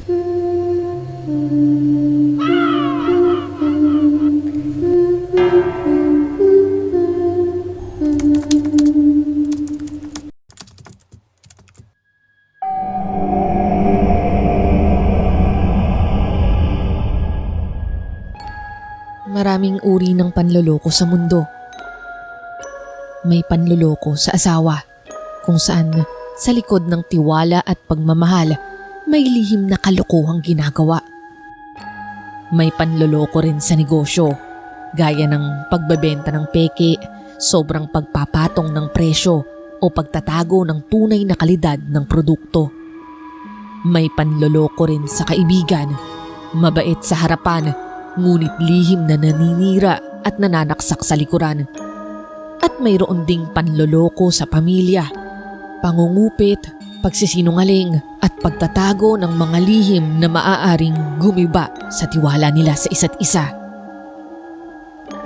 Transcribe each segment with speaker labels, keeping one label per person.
Speaker 1: Maraming uri ng panloloko sa mundo. May panloloko sa asawa, kung saan sa likod ng tiwala at pagmamahal, may lihim na kalokohang ginagawa. May panloloko rin sa negosyo, gaya ng pagbebenta ng peke, sobrang pagpapatong ng presyo o pagtatago ng tunay na kalidad ng produkto. May panloloko rin sa kaibigan, mabait sa harapan, ngunit lihim na naninira at nananaksak sa likuran. At mayroon ding panloloko sa pamilya, pangungupit, pagsisinungaling at pagtatago ng mga lihim na maaaring gumiba sa tiwala nila sa isa't isa.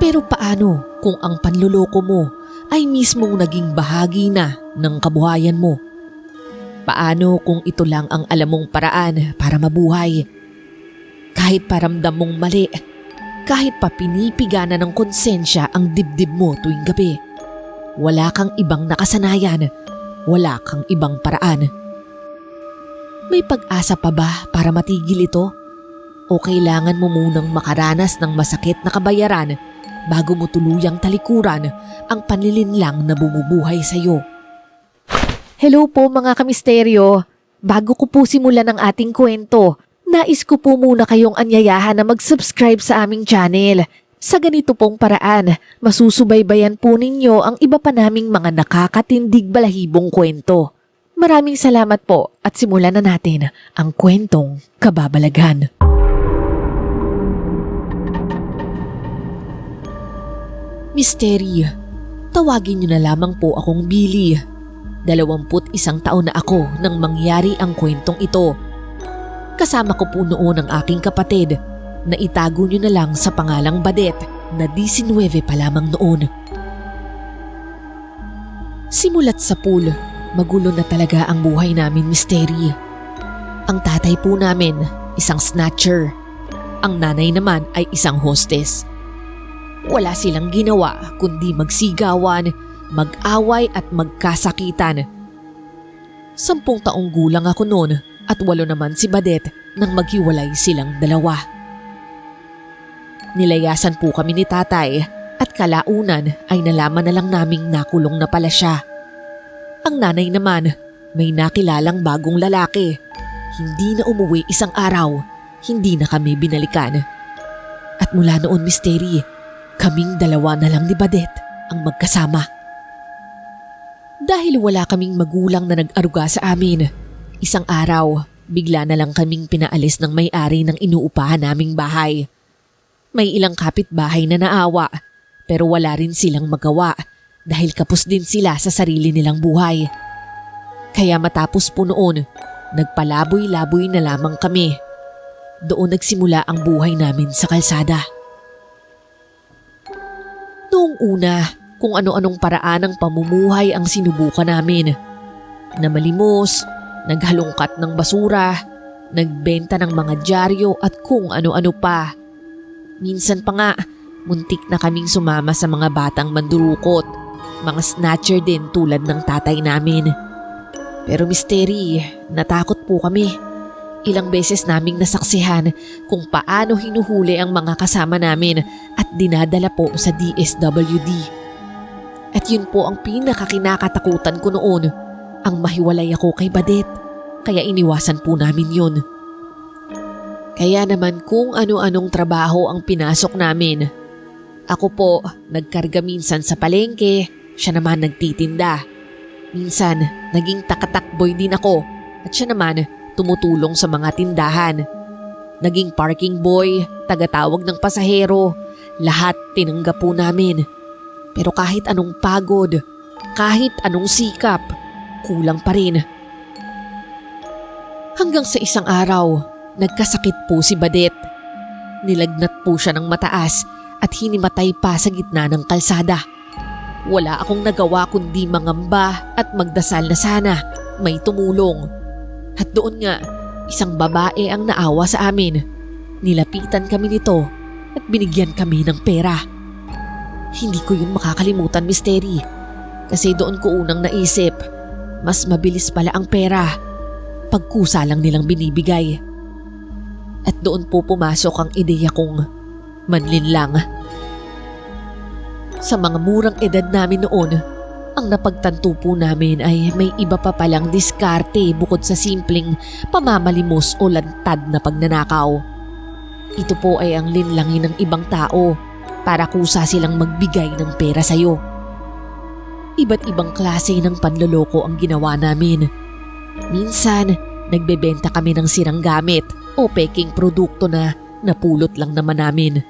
Speaker 1: Pero paano kung ang panloloko mo ay mismong naging bahagi na ng kabuhayan mo? Paano kung ito lang ang alam mong paraan para mabuhay? Kahit paramdam mong mali, kahit pa pinipigana ng konsensya ang dibdib mo tuwing gabi, wala kang ibang nakasanayan, wala kang ibang paraan. May pag-asa pa ba para matigil ito? O kailangan mo munang makaranas ng masakit na kabayaran bago mo tuluyang talikuran ang panlilinlang na bumubuhay sa iyo? Hello po mga kamisteryo, bago ko po simulan ang ating kwento, nais ko po muna kayong anyayahan na mag-subscribe sa aming channel. Sa ganito pong paraan, masusubaybayan po ninyo ang iba pa naming mga nakakatindig balahibong kwento. Maraming salamat po at simulan na natin ang kwentong Kababalaghan. Misteri, tawagin niyo na lamang po akong Billy. 21 taon na ako nang mangyari ang kwentong ito. Kasama ko po noon ang aking kapatid na itago niyo na lang sa pangalang Badet na 19 pa lamang noon. Simulat sa pool, magulo na talaga ang buhay namin, Misteri. Ang tatay po namin, isang snatcher. Ang nanay naman ay isang hostess. Wala silang ginawa kundi magsigawan, mag-away at magkasakitan. 10 taong gulang ako noon at 8 naman si Badet nang maghiwalay silang dalawa. Nilayasan po kami ni tatay at kalaunan ay nalaman na lang naming nakulong na pala siya. Ang nanay naman may nakilalang bagong lalaki. Hindi na umuwi isang araw, hindi na kami binalikan. At mula noon, Misteri, kaming dalawa na lang ni Badet ang magkasama. Dahil wala kaming magulang na nag-aruga sa amin, isang araw, bigla na lang kaming pinaalis ng may-ari ng inuupahan naming bahay. May ilang kapitbahay na naawa, pero wala rin silang magawa dahil kapos din sila sa sarili nilang buhay. Kaya matapos po noon, nagpalaboy-laboy na lamang kami. Doon nagsimula ang buhay namin sa kalsada. Noong una, kung ano-anong paraan ng pamumuhay ang sinubukan namin. Namalimos, naghalongkat ng basura, nagbenta ng mga dyaryo at kung ano-ano pa. Minsan pa nga, muntik na kaming sumama sa mga batang mandurukot, mga snatcher din tulad ng tatay namin. Pero Misteri, natakot po kami. Ilang beses naming nasaksihan kung paano hinuhuli ang mga kasama namin at dinadala po sa DSWD. At yun po ang pinakakinakatakutan ko noon, ang mahiwalay ako kay Badet, kaya iniwasan po namin yun. Kaya naman kung ano-anong trabaho ang pinasok namin. Ako po, nagkarga minsan sa palengke, siya naman nagtitinda. Minsan, naging takatakboy din ako at siya naman tumutulong sa mga tindahan. Naging parking boy, tagatawag ng pasahero, lahat tinanggap po namin. Pero kahit anong pagod, kahit anong sikap, kulang pa rin. Hanggang sa isang araw, nagkasakit po si Badet. Nilagnat po siya ng mataas at hinimatay pa sa gitna ng kalsada. Wala akong nagawa kundi mangamba at magdasal na sana may tumulong. At doon nga, Isang babae ang naawa sa amin. Nilapitan kami nito at binigyan kami ng pera. Hindi ko yun makakalimutan, Misteri. Kasi doon ko unang naisip, mas mabilis pala ang pera pagkusa lang nilang binibigay. At doon po pumasok ang ideya kong manlinlang. Sa mga murang edad namin noon, ang napagtanto po namin ay may iba pa palang diskarte bukod sa simpleng pamamalimos o lantad na pagnanakaw. Ito po ay ang linlangin ng ibang tao para kusa silang magbigay ng pera sa'yo. Iba't ibang klase ng panloloko ang ginawa namin. Minsan, nagbebenta kami ng sirang gamit o peking produkto na napulot lang naman namin.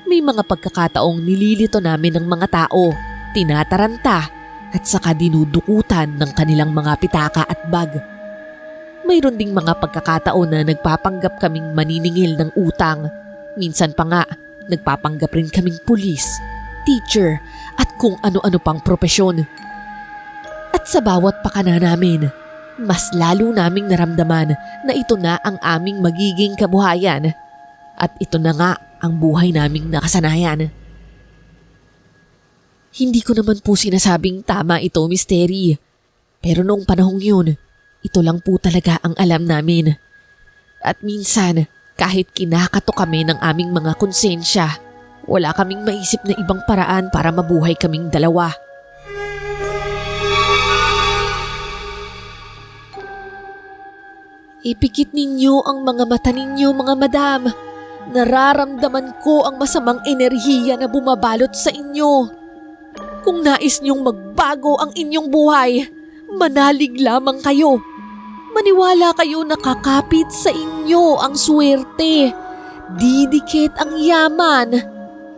Speaker 1: May mga pagkakataong nililito namin ng mga tao, tinataranta at saka dinudukutan ng kanilang mga pitaka at bag. Mayroon ding mga pagkakataon na nagpapanggap kaming maniningil ng utang. Minsan pa nga, nagpapanggap rin kaming pulis, teacher at kung ano-ano pang propesyon. At sa bawat pakana namin, mas lalo naming naramdaman na ito na ang aming magiging kabuhayan at ito na nga ang buhay naming nakasanayan. Hindi ko naman po sinasabing tama ito, Misteri. Pero noong panahong yun, ito lang po talaga ang alam namin. At minsan, kahit kinakato kami ng aming mga konsensya, wala kaming maisip na ibang paraan para mabuhay kaming dalawa. Ipikit ninyo ang mga mata ninyo, mga madam. Nararamdaman ko ang masamang enerhiya na bumabalot sa inyo. Kung nais niyong magbago ang inyong buhay, manalig lamang kayo. Maniwala kayo na kakapit sa inyo ang swerte. Didikit ang yaman.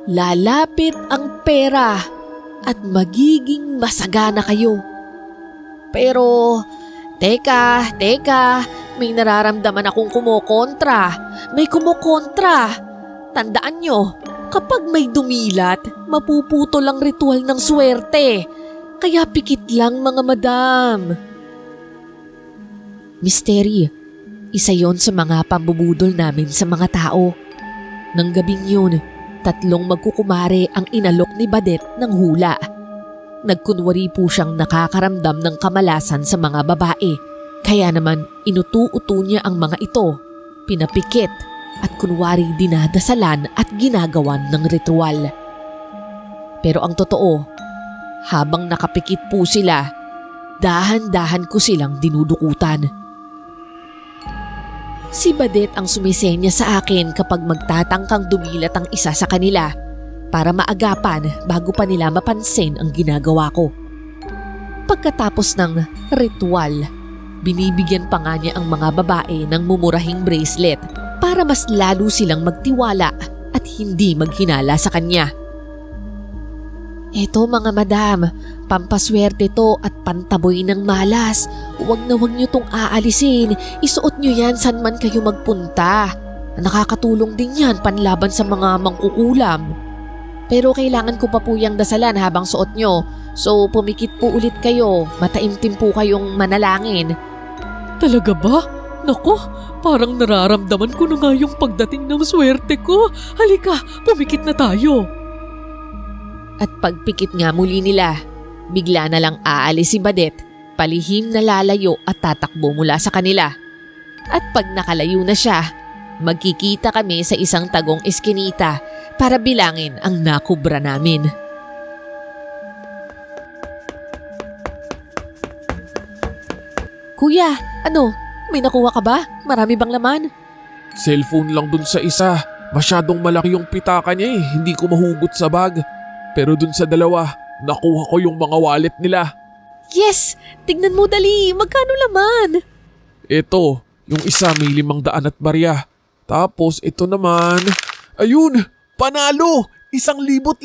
Speaker 1: Lalapit ang pera. At magiging masagana kayo. Pero, teka, may nararamdaman akong kumokontra. May kumokontra. Tandaan nyo, kapag may dumilat, mapuputol ang ritual ng swerte. Kaya pikit lang, mga madam. Misteri, isa yon sa mga pambubudol namin sa mga tao. Nang gabing yun, 3 magkukumare ang inalok ni Badet ng hula. Nagkunwari po siyang nakakaramdam ng kamalasan sa mga babae. Kaya naman inutu-uto niya ang mga ito, pinapikit at kunwari dinadasalan at ginagawan ng ritual. Pero ang totoo, habang nakapikit po sila, dahan-dahan ko silang dinudukutan. Si Badet ang sumisenya sa akin kapag magtatangkang dumilat ang isa sa kanila para maagapan bago pa nila mapansin ang ginagawa ko. Pagkatapos ng ritual, binibigyan pa nga niya ang mga babae ng mumurahing bracelet para mas lalo silang magtiwala at hindi maghinala sa kanya. Eto mga madam, pampaswerte to at pantaboy ng malas. Huwag na huwag nyo tong aalisin. Isuot nyo yan saan man kayo magpunta. Nakakatulong din yan panlaban sa mga mangkukulam. Pero kailangan ko pa po yung dasalan habang suot nyo. So pumikit po ulit kayo. Mataimtim po kayong manalangin. Talaga ba? Nako, parang nararamdaman ko na nga yung pagdating ng swerte ko. Halika, pumikit na tayo. At pagpikit nga muli nila, bigla na lang aalis si Badet, palihim na lalayo at tatakbo mula sa kanila. At pag nakalayo na siya, magkikita kami sa isang tagong eskinita para bilangin ang nakubra namin. Kuya, ano? May nakuha ka ba? Marami bang laman?
Speaker 2: Cellphone lang dun sa isa. Masyadong malaki yung pitaka niya hindi ko mahugot sa bag. Pero dun sa dalawa, nakuha ko yung mga wallet nila.
Speaker 1: Yes! Tignan mo dali! Magkano laman?
Speaker 2: Ito, yung isa may 500 at barya. Tapos ito naman, ayun! Panalo! 1,500!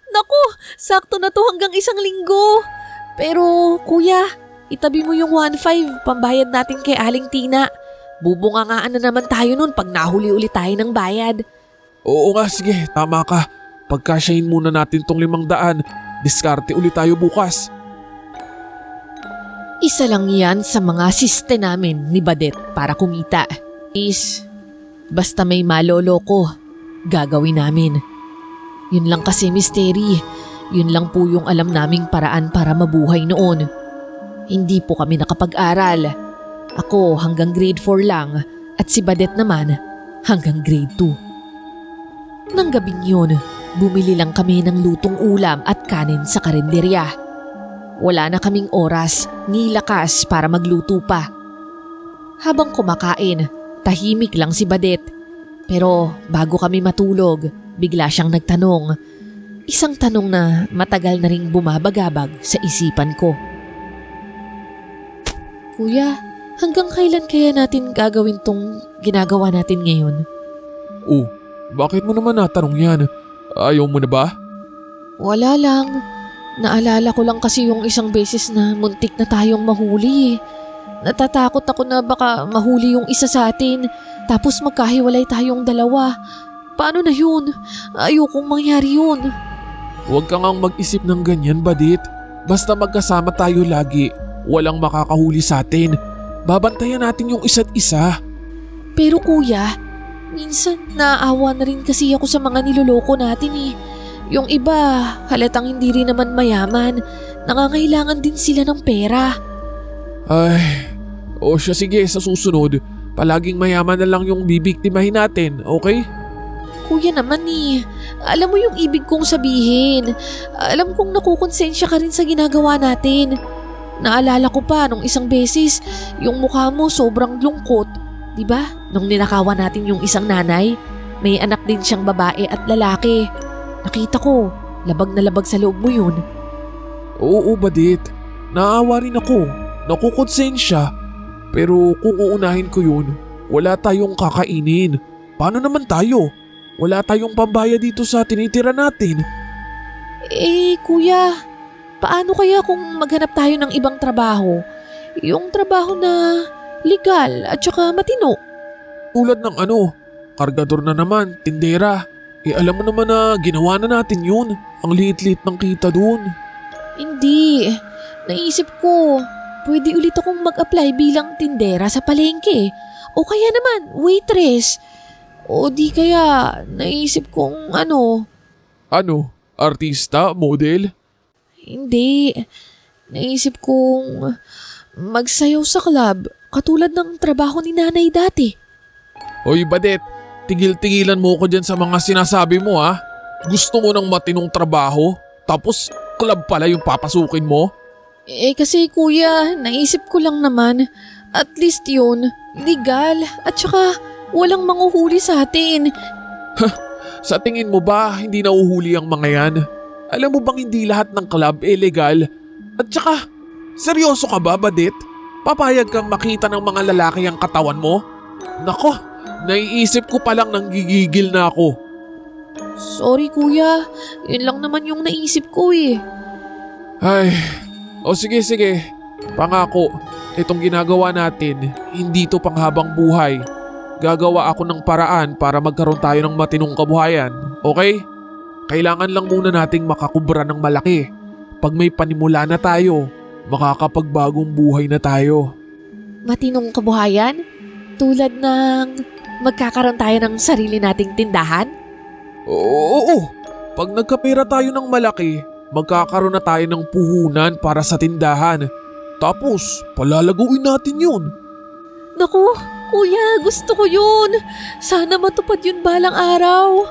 Speaker 1: Naku! Sakto na to hanggang 1 linggo! Pero kuya, itabi mo yung 1,500 pambayad natin kay Aling Tina. Bubungangaan na naman tayo nun pag nahuli ulit tayo ng bayad.
Speaker 2: Oo nga, sige, tama ka. Pagkasyahin muna natin tong 500, diskarte ulit tayo bukas.
Speaker 1: Isa lang yan sa mga siste namin ni Badet para kumita. Basta may maloloko, gagawin namin. Yun lang kasi, Misteri. Yun lang po yung alam naming paraan para mabuhay noon. Hindi po kami nakapag-aral. Ako hanggang grade 4 lang at si Badet naman hanggang grade 2. Nang gabing yun, bumili lang kami ng lutong ulam at kanin sa karinderya. Wala na kaming oras ni lakas para magluto pa. Habang kumakain, tahimik lang si Badet. Pero bago kami matulog, bigla siyang nagtanong. Isang tanong na matagal na ring bumabagabag sa isipan ko. Kuya, hanggang kailan kaya natin gagawin tong ginagawa natin ngayon?
Speaker 2: Oh, bakit mo naman natanong yan? Ayaw mo na ba?
Speaker 1: Wala lang. Naalala ko lang kasi yung isang beses na muntik na tayong mahuli eh. Natatakot ako na baka mahuli yung isa sa atin tapos magkahiwalay tayong dalawa. Paano na yun? Ayokong mangyari yun.
Speaker 2: Huwag ka ngang mag-isip ng ganyan, Badit. Basta magkasama tayo lagi, walang makakahuli sa atin. Babantayan natin yung isa't isa.
Speaker 1: Pero kuya, minsan naaawa na rin kasi ako sa mga niloloko natin eh. Yung iba, halatang hindi rin naman mayaman. Nangangailangan din sila ng pera.
Speaker 2: Ay, o siya sige sa susunod. Palaging mayaman na lang yung bibiktimahin natin, okay?
Speaker 1: Kuya naman eh, alam mo yung ibig kong sabihin. Alam kong nakukonsensya ka rin sa ginagawa natin. Naalala ko pa nung isang beses, yung mukha mo sobrang lungkot. Diba? Nung ninakawan natin yung isang nanay, may anak din siyang babae at lalaki. Nakita ko, labag na labag sa loob mo yun.
Speaker 2: Oo, Badit. Naawa rin ako. Nakukonsensya. Pero kung uunahin ko yun, wala tayong kakainin. Paano naman tayo? Wala tayong pambaya dito sa tinitira natin.
Speaker 1: Kuya, paano kaya kung maghanap tayo ng ibang trabaho? Yung trabaho na legal at saka matino.
Speaker 2: Tulad ng kargador na naman, tindera. Alam mo naman na ginawa na natin yun. Ang liit-liit ng kita dun.
Speaker 1: Hindi. Naisip ko, pwede ulit akong mag-apply bilang tindera sa palengke. O kaya naman, waitress. O di kaya, naisip kong
Speaker 2: Ano? Artista? Model?
Speaker 1: Hindi. Naisip kong magsayaw sa club katulad ng trabaho ni nanay dati.
Speaker 2: Hoy, Badet. Tigil-tigilan mo ko dyan sa mga sinasabi mo ha. Gusto mo ng matinong trabaho, tapos club pala yung papasukin mo?
Speaker 1: Kasi kuya, naisip ko lang naman. At least yun, legal at saka walang manguhuli sa atin.
Speaker 2: Sa tingin mo ba hindi nauhuli ang mga yan? Alam mo bang hindi lahat ng club legal? At saka, seryoso ka ba, Badit? Papayag kang makita ng mga lalaki ang katawan mo? Nako, naiisip ko palang nanggigigil na ako.
Speaker 1: Sorry kuya, yun lang naman yung naisip ko eh.
Speaker 2: Ay, sige. Pangako, itong ginagawa natin, hindi to panghabang buhay. Gagawa ako ng paraan para magkaroon tayo ng matinong kabuhayan, okay? Kailangan lang muna nating makakubra ng malaki. Pag may panimula na tayo, makakapagbagong buhay na tayo.
Speaker 1: Matinong kabuhayan? Tulad ng magkakaroon tayo ng sarili nating tindahan?
Speaker 2: Oo. Pag nagkapera tayo ng malaki, magkakaroon na tayo ng puhunan para sa tindahan. Tapos, palalaguin natin yun.
Speaker 1: Naku, kuya, gusto ko yun. Sana matupad yun balang araw.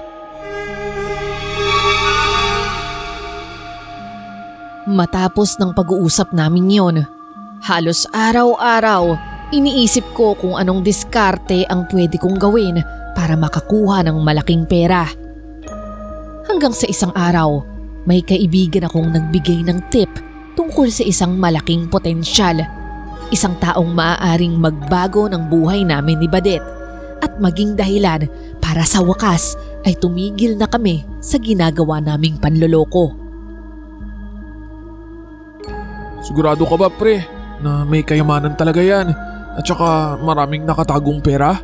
Speaker 1: Matapos ng pag-uusap namin yon, halos araw-araw, iniisip ko kung anong diskarte ang pwede kong gawin para makakuha ng malaking pera. Hanggang sa isang araw, may kaibigan akong nagbigay ng tip tungkol sa isang malaking potensyal. Isang taong maaaring magbago ng buhay namin ni Badet at maging dahilan para sa wakas ay tumigil na kami sa ginagawa naming panloloko.
Speaker 2: Sigurado ka ba, pre, na may kayamanan talaga yan at saka maraming nakatagong pera?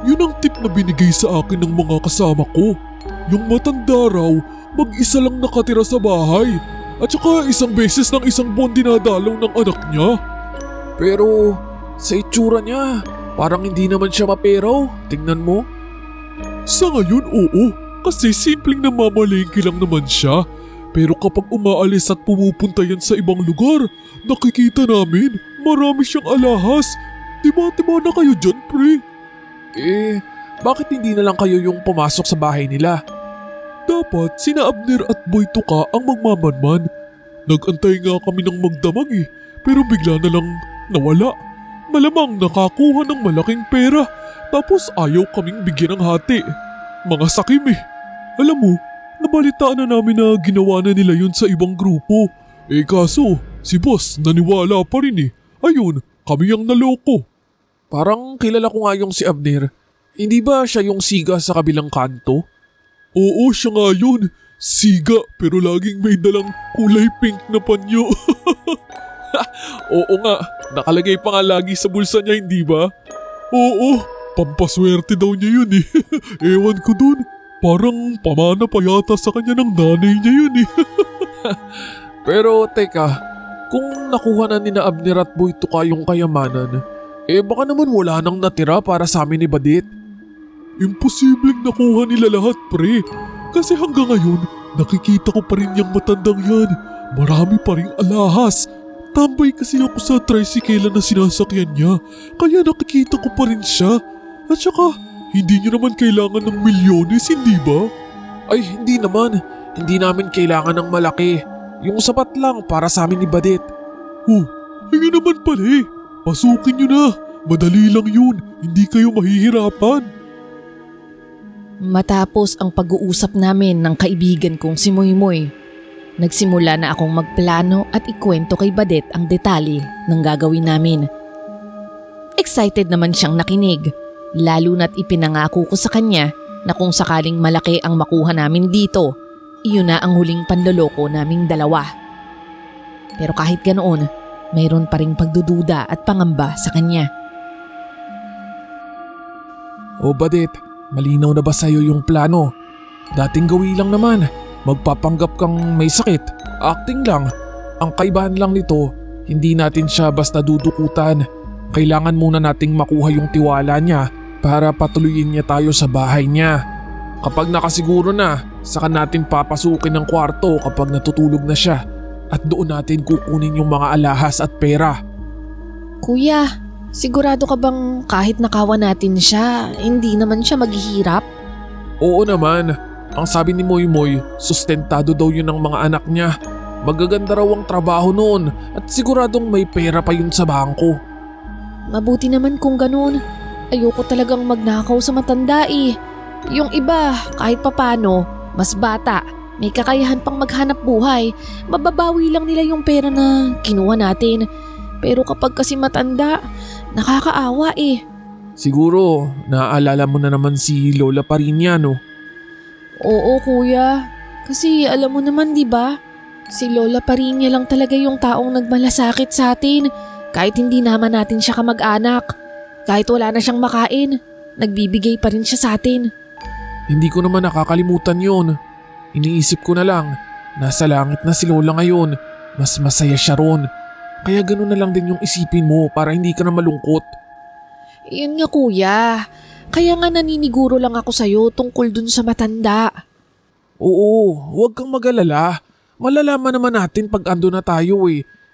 Speaker 2: Yun ang tip na binigay sa akin ng mga kasama ko. Yung matanda raw, mag-isa lang nakatira sa bahay. At saka isang beses ng isang buwan dinadalaw ng anak niya. Pero sa itsura niya, parang hindi naman siya maperaw. Tingnan mo. Sa ngayon, oo. Kasi simpleng namamalengke lang naman siya. Pero kapag umaalis at pumupunta yan sa ibang lugar, nakikita namin marami siyang alahas. Diba na kayo dyan, pre? Bakit hindi na lang kayo yung pumasok sa bahay nila? Dapat sina Abner at Boy Tuka ang magmamanman. Nag-antay nga kami ng magdamag pero bigla na lang nawala. Malamang nakakuha ng malaking pera tapos ayaw kaming bigyan ng hati. Mga sakim Alam mo, nabalitaan na namin na ginawa na nila yun sa ibang grupo. Kaso, si boss naniwala pa rin Ayun, kami ang naloko. Parang kilala ko nga yung si Abner. Hindi ba siya yung siga sa kabilang kanto? Oo, siya nga yun. Siga pero laging may dalang kulay pink na panyo. Oo nga, nakalagay pa nga lagi sa bulsa niya, hindi ba? Oo, pampaswerte daw niya yun Ewan ko dun, parang pamana pa yata sa kanya ng nanay niya yun Pero teka, kung nakuha na ni na Abner at Boy Tuka yung kayamanan, baka naman wala nang natira para sa amin ni Badit. Imposibleng nakuha nila lahat, pre. Kasi hanggang ngayon, nakikita ko pa rin yung matandang yan. Marami pa ring alahas. Tambay kasi ako sa tricycle na sinasakyan niya. Kaya nakikita ko pa rin siya. At saka, hindi niyo naman kailangan ng milyones, hindi ba? Ay, hindi naman. Hindi namin kailangan ng malaki. Yung sapat lang para sa amin ni Badit. Ayun naman pala Pasukin niyo na. Madali lang yun. Hindi kayo mahihirapan.
Speaker 1: Matapos ang pag-uusap namin ng kaibigan kong si Moymoy, nagsimula na akong magplano at ikwento kay Badit ang detalye ng gagawin namin. Excited naman siyang nakinig, lalo na't ipinangako ko sa kanya na kung sakaling malaki ang makuha namin dito, iyon na ang huling panloloko naming dalawa. Pero kahit ganoon, mayroon pa ring pagdududa at pangamba sa kanya.
Speaker 2: Badit, malinaw na ba sa'yo yung plano? Dating gawi lang naman. Magpapanggap kang may sakit. Acting lang. Ang kaibahan lang nito, hindi natin siya basta dudukutan. Kailangan muna nating makuha yung tiwala niya para patuloyin niya tayo sa bahay niya. Kapag nakasiguro na, saka natin papasukin ng kwarto kapag natutulog na siya. At doon natin kukunin yung mga alahas at pera.
Speaker 1: Kuya, sigurado ka bang kahit nakawan natin siya, hindi naman siya maghihirap?
Speaker 2: Oo naman. Ang sabi ni Moymoy, sustentado daw yun ng mga anak niya. Magaganda raw ang trabaho noon at siguradong may pera pa yun sa bangko.
Speaker 1: Mabuti naman kung ganun. Ayoko talagang magnakaw sa matanda Yung iba, kahit papano, mas bata, may kakayahan pang maghanap buhay. Mababawi lang nila yung pera na kinuha natin. Pero kapag kasi matanda, nakakaawa
Speaker 2: Siguro, naaalala mo na naman si Lola Parinya, no?
Speaker 1: Oo kuya, kasi alam mo naman di ba? Si Lola Parinya lang talaga yung taong nagmalasakit sa atin. Kahit hindi naman natin siya kamag-anak. Kahit wala na siyang makain, nagbibigay pa rin siya sa atin.
Speaker 2: Hindi ko naman nakakalimutan yun. Iniisip ko na lang, nasa langit na si Lola ngayon. Mas masaya siya ron. Kaya ganun na lang din yung isipin mo para hindi ka na malungkot.
Speaker 1: Yun nga kuya, kaya nga naniniguro lang ako sa'yo tungkol dun sa matanda.
Speaker 2: Oo, huwag kang mag-alala. Malalaman naman natin pag ando na tayo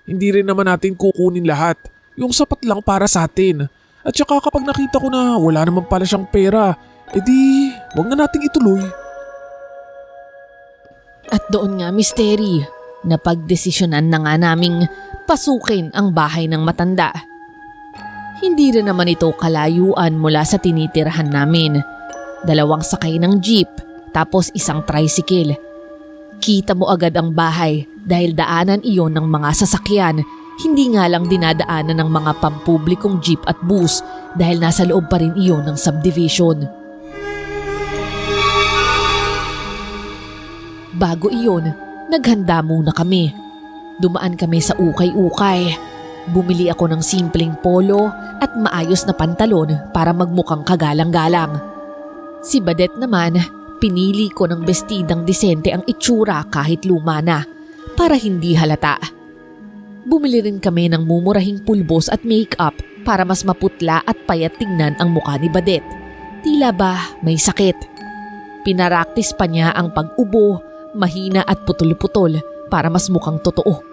Speaker 2: Hindi rin naman natin kukunin lahat. Yung sapat lang para sa atin. At saka kapag nakita ko na wala naman pala siyang pera, edi huwag na nating ituloy.
Speaker 1: At doon nga misteri, napagdesisyonan na nga naming pasukin ang bahay ng matanda. Hindi rin naman ito kalayuan mula sa tinitirahan namin. 2 sakay ng jeep, tapos 1 tricycle. Kita mo agad ang bahay dahil daanan iyon ng mga sasakyan, hindi nga lang dinadaanan ng mga pampublikong jeep at bus dahil nasa loob pa rin iyon ng subdivision. Bago iyon, naghanda muna kami. Dumaan kami sa ukay-ukay. Bumili ako ng simpleng polo at maayos na pantalon para magmukhang kagalang-galang. Si Badet naman, pinili ko ng bestidang disente ang itsura kahit luma na. para hindi halata. Bumili rin kami ng mumurahing pulbos at makeup para mas maputla at payat tingnan ang mukha ni Badet. Tila ba may sakit. Pinaraktis pa niya ang pag-ubo, mahina at putol-putol para mas mukhang totoo.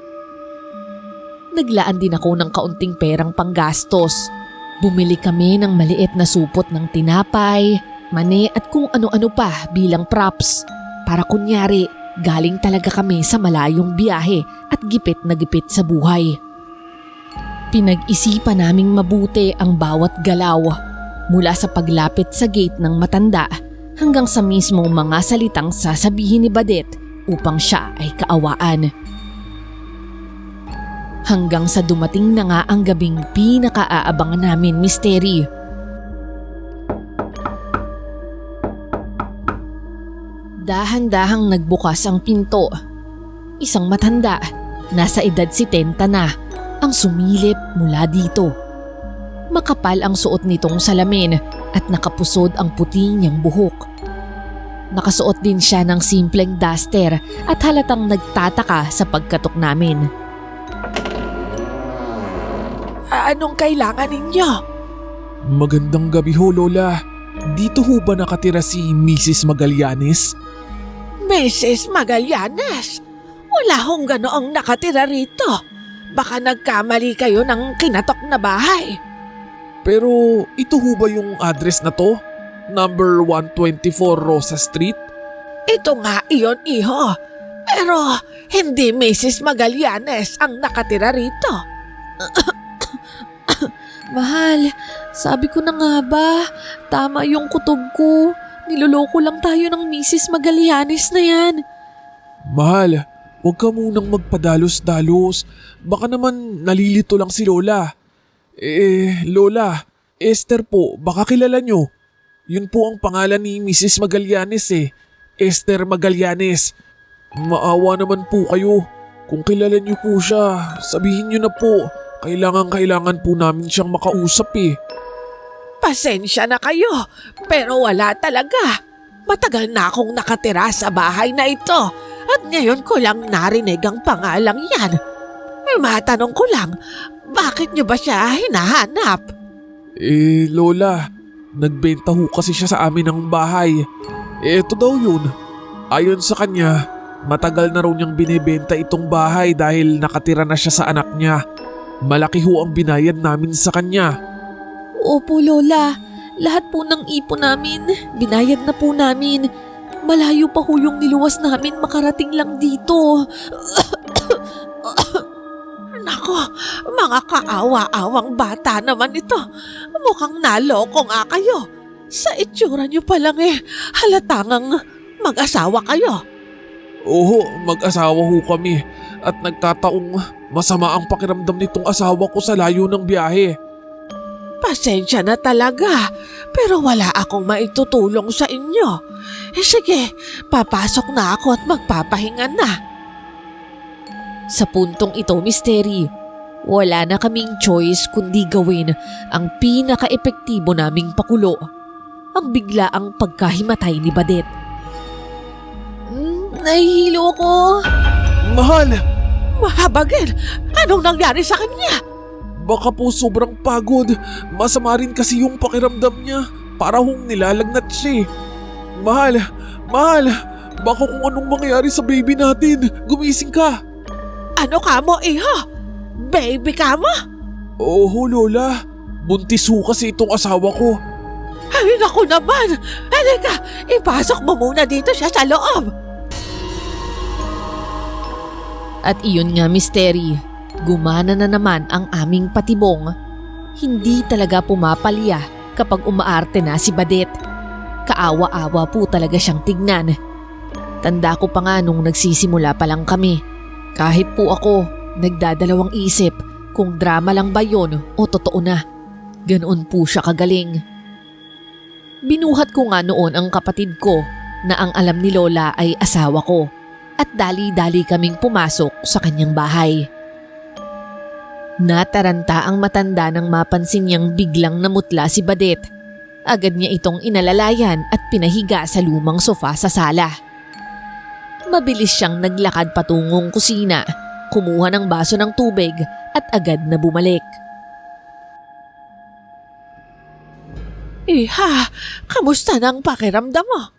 Speaker 1: Naglaan din ako ng kaunting perang panggastos. Bumili kami ng maliit na supot ng tinapay, mani at kung ano-ano pa bilang props. Para kunyari, galing talaga kami sa malayong biyahe at gipit na gipit sa buhay. Pinag-isipan naming mabuti ang bawat galaw, mula sa paglapit sa gate ng matanda hanggang sa mismong mga salitang sasabihin ni Badet upang siya ay kaawaan. Hanggang sa dumating na nga ang gabing pinaka-aabangan namin, Misteri. Dahan-dahang nagbukas ang pinto. Isang matanda, nasa edad 70 na, ang sumilip mula dito. Makapal ang suot nitong salamin at nakapusod ang puti niyang buhok. Nakasuot din siya ng simpleng duster at halatang nagtataka sa pagkatok namin.
Speaker 3: Anong kailangan ninyo?
Speaker 2: Magandang gabi ho, Lola. Dito ho ba nakatira si Mrs. Magallanes?
Speaker 3: Mrs. Magallanes? Wala hong ganoong nakatira rito. Baka nagkamali kayo ng kinatok na bahay.
Speaker 2: Pero ito ho ba yung address na to? Number 124 Rosa Street?
Speaker 3: Ito nga iyon, iho. Pero hindi Mrs. Magallanes ang nakatira rito.
Speaker 1: Mahal, sabi ko na nga ba, tama yung kutob ko. Niloloko lang tayo ng Mrs. Magallanes na yan.
Speaker 2: Mahal, huwag ka munang magpadalos-dalos. Baka naman nalilito lang si Lola. Lola, Esther po, baka kilala nyo. Yun po ang pangalan ni Mrs. Magallanes Esther Magallanes. Maawa naman po kayo. Kung kilala nyo po siya, sabihin nyo na po. Kailangan po namin siyang makausap
Speaker 3: Pasensya na kayo, pero wala talaga. Matagal na akong nakatira sa bahay na ito at ngayon ko lang narinig ang pangalang yan. Matanong ko lang, bakit nyo ba siya hinahanap?
Speaker 2: Lola, nagbenta ho kasi siya sa amin ng bahay. Ito daw yun. Ayon sa kanya, matagal na raw niyang binibenta itong bahay dahil nakatira na siya sa anak niya. Malaki ho ang binayad namin sa kanya.
Speaker 1: Opo, Lola. Lahat po ng ipon namin, binayad na po namin. Malayo pa ho yung niluwas namin, makarating lang dito.
Speaker 3: Nako, mga kaawa-awang bata naman ito. Mukhang naloko nga kayo. Sa itsura niyo pa lang halatangang mag-asawa kayo.
Speaker 2: Oo, mag-asawa ho kami at nagkataong masama ang pakiramdam nitong asawa ko sa layo ng biyahe.
Speaker 3: Pasensya na talaga, pero wala akong maitutulong sa inyo. Sige, papasok na ako at magpapahinga na.
Speaker 1: Sa puntong ito, Misteri, wala na kaming choice kundi gawin ang pinaka-epektibo naming pakulo. Ang biglaang pagkahimatay ni Badet. Nahihilo ako.
Speaker 2: Mahal!
Speaker 3: Mahabagin! Anong nangyari sa kanya?
Speaker 2: Baka po sobrang pagod. Masama rin kasi yung pakiramdam niya. Para hong nilalagnat siya. Mahal! Baka kung anong mangyari sa baby natin. Gumising ka!
Speaker 3: Ano ka mo, iho? Baby ka mo?
Speaker 2: Oo, Lola. Buntis ho kasi itong asawa ko.
Speaker 3: Ay, naku naman! Halika, ipasok mo muna dito siya sa loob.
Speaker 1: At iyon nga, Misteri, gumana na naman ang aming patibong. Hindi talaga pumapalya kapag umaarte na si Badet. Kaawa-awa po talaga siyang tignan. Tanda ko pa nga nung nagsisimula pa lang kami. Kahit po ako, nagdadalawang isip kung drama lang ba yon o totoo na. Ganoon po siya kagaling. Binuhat ko nga noon ang kapatid ko na ang alam ni Lola ay asawa ko at dali-dali kaming pumasok sa kanyang bahay. Nataranta ang matanda nang mapansin niyang biglang namutla si Badet. Agad niya itong inalalayan at pinahiga sa lumang sofa sa sala. Mabilis siyang naglakad patungong kusina, kumuha ng baso ng tubig at agad na bumalik.
Speaker 3: Iha, kamusta na ang pakiramdam mo?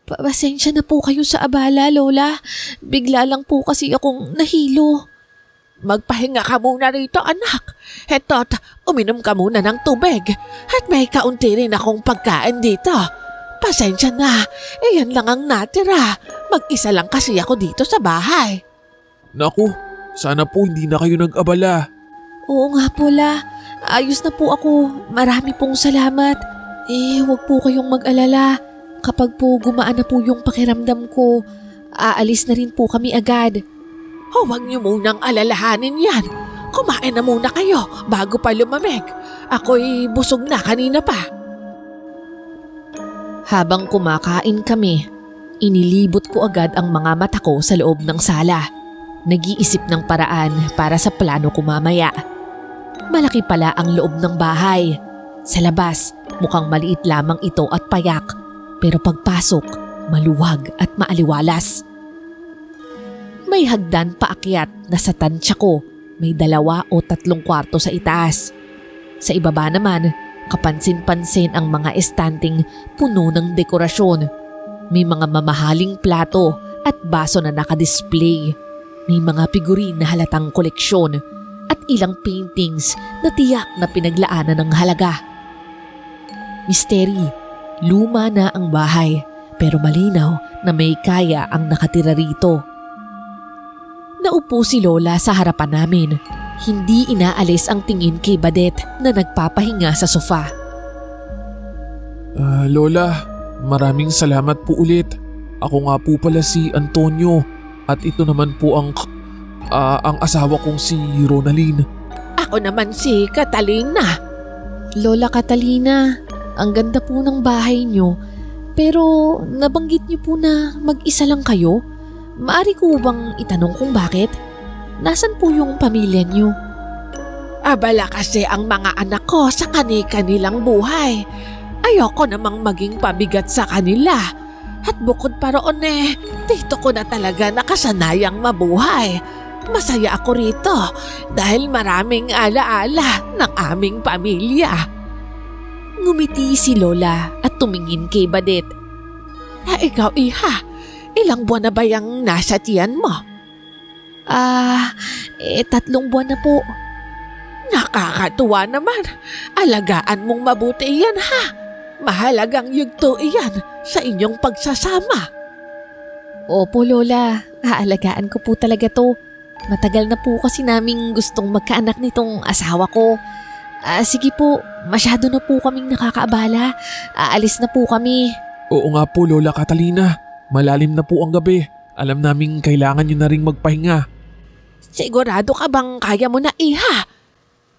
Speaker 1: Pasensya na po kayo sa abala, Lola. Bigla lang po kasi akong nahilo.
Speaker 3: Magpahinga ka muna rito, anak. Heto't, uminom ka muna ng tubig. At may kaunti rin akong pagkain dito. Pasensya na, iyan lang ang natira. Mag-isa lang kasi ako dito sa bahay.
Speaker 2: Naku, sana po hindi na kayo nag-abala.
Speaker 1: Oo nga po, La. Ayos na po ako. Marami pong salamat. Huwag po kayong mag-alala. Kapag po gumaan na po yung pakiramdam ko, aalis na rin po kami agad.
Speaker 3: Huwag niyo munang alalahanin yan. Kumain na muna kayo bago pa lumamig. Ako'y busog na kanina pa.
Speaker 1: Habang kumakain kami, inilibot ko agad ang mga mata ko sa loob ng sala. Nag-iisip ng paraan para sa plano ko mamaya. Malaki pala ang loob ng bahay. Sa labas, mukhang maliit lamang ito at payak. Pero pagpasok, maluwag at maaliwalas. May hagdan paakyat na sa tansya ko. May 2 o 3 kwarto sa itaas. Sa ibaba naman, kapansin-pansin ang mga estanting puno ng dekorasyon. May mga mamahaling plato at baso na nakadisplay. May mga figurin na halatang koleksyon at ilang paintings na tiyak na pinaglaanan ng halaga. Misteri, luma na ang bahay pero malinaw na may kaya ang nakatira rito. Naupo si Lola sa harapan namin. Hindi inaalis ang tingin kay Badet na nagpapahinga sa sofa.
Speaker 2: Lola, maraming salamat po ulit. Ako nga po pala si Antonio at ito naman po ang asawa kong si Ronalyn.
Speaker 3: Ako naman si Catalina.
Speaker 1: Lola Catalina, ang ganda po ng bahay niyo. Pero nabanggit niyo po na mag-isa lang kayo. Maari ko bang itanong kung bakit? Nasaan po yung pamilya niyo?
Speaker 3: Abala kasi ang mga anak ko sa kani-kanilang buhay. Ayoko namang maging pabigat sa kanila. At bukod pa roon dito ko na talaga nakasanayang mabuhay. Masaya ako rito dahil maraming alaala ng aming pamilya.
Speaker 1: Ngumiti si Lola at tumingin kay Badet.
Speaker 3: Ikaw, Iha, ilang buwan na ba yung nasa tiyan mo?
Speaker 1: 3 buwan na po.
Speaker 3: Nakakatuwa naman. Alagaan mong mabuti yan, ha? Mahalagang yugto iyan sa inyong pagsasama.
Speaker 1: Opo, Lola. Aalagaan ko po talaga to. Matagal na po kasi naming gustong magkaanak nitong asawa ko. Sige po, masyado na po kaming nakakaabala. Aalis na po kami.
Speaker 2: Oo nga po Lola Catalina, malalim na po ang gabi. Alam naming kailangan nyo na ring magpahinga.
Speaker 3: Sigurado ka bang kaya mo na, Iha?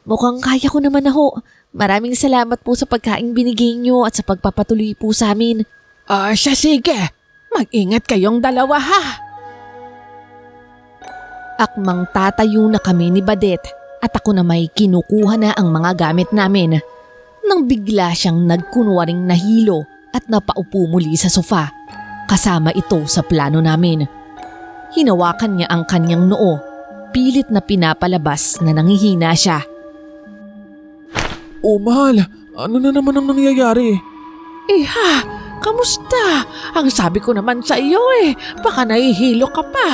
Speaker 1: Mukhang kaya ko naman na ho. Maraming salamat po sa pagkaing binigay nyo at sa pagpapatuloy po sa amin.
Speaker 3: Siya, sige. Mag-ingat kayong dalawa, ha?
Speaker 1: Akmang tatayo na kami ni Badet at ako na may kinukuha na ang mga gamit namin. Nang bigla siyang nagkunwaring nahilo at napaupo muli sa sofa. Kasama ito sa plano namin. Hinawakan niya ang kanyang noo. Pilit na pinapalabas na nanghihina siya.
Speaker 2: Oh mahal, ano na naman ang nangyayari?
Speaker 3: Iha, kamusta? Ang sabi ko naman sa iyo baka nahihilo ka pa.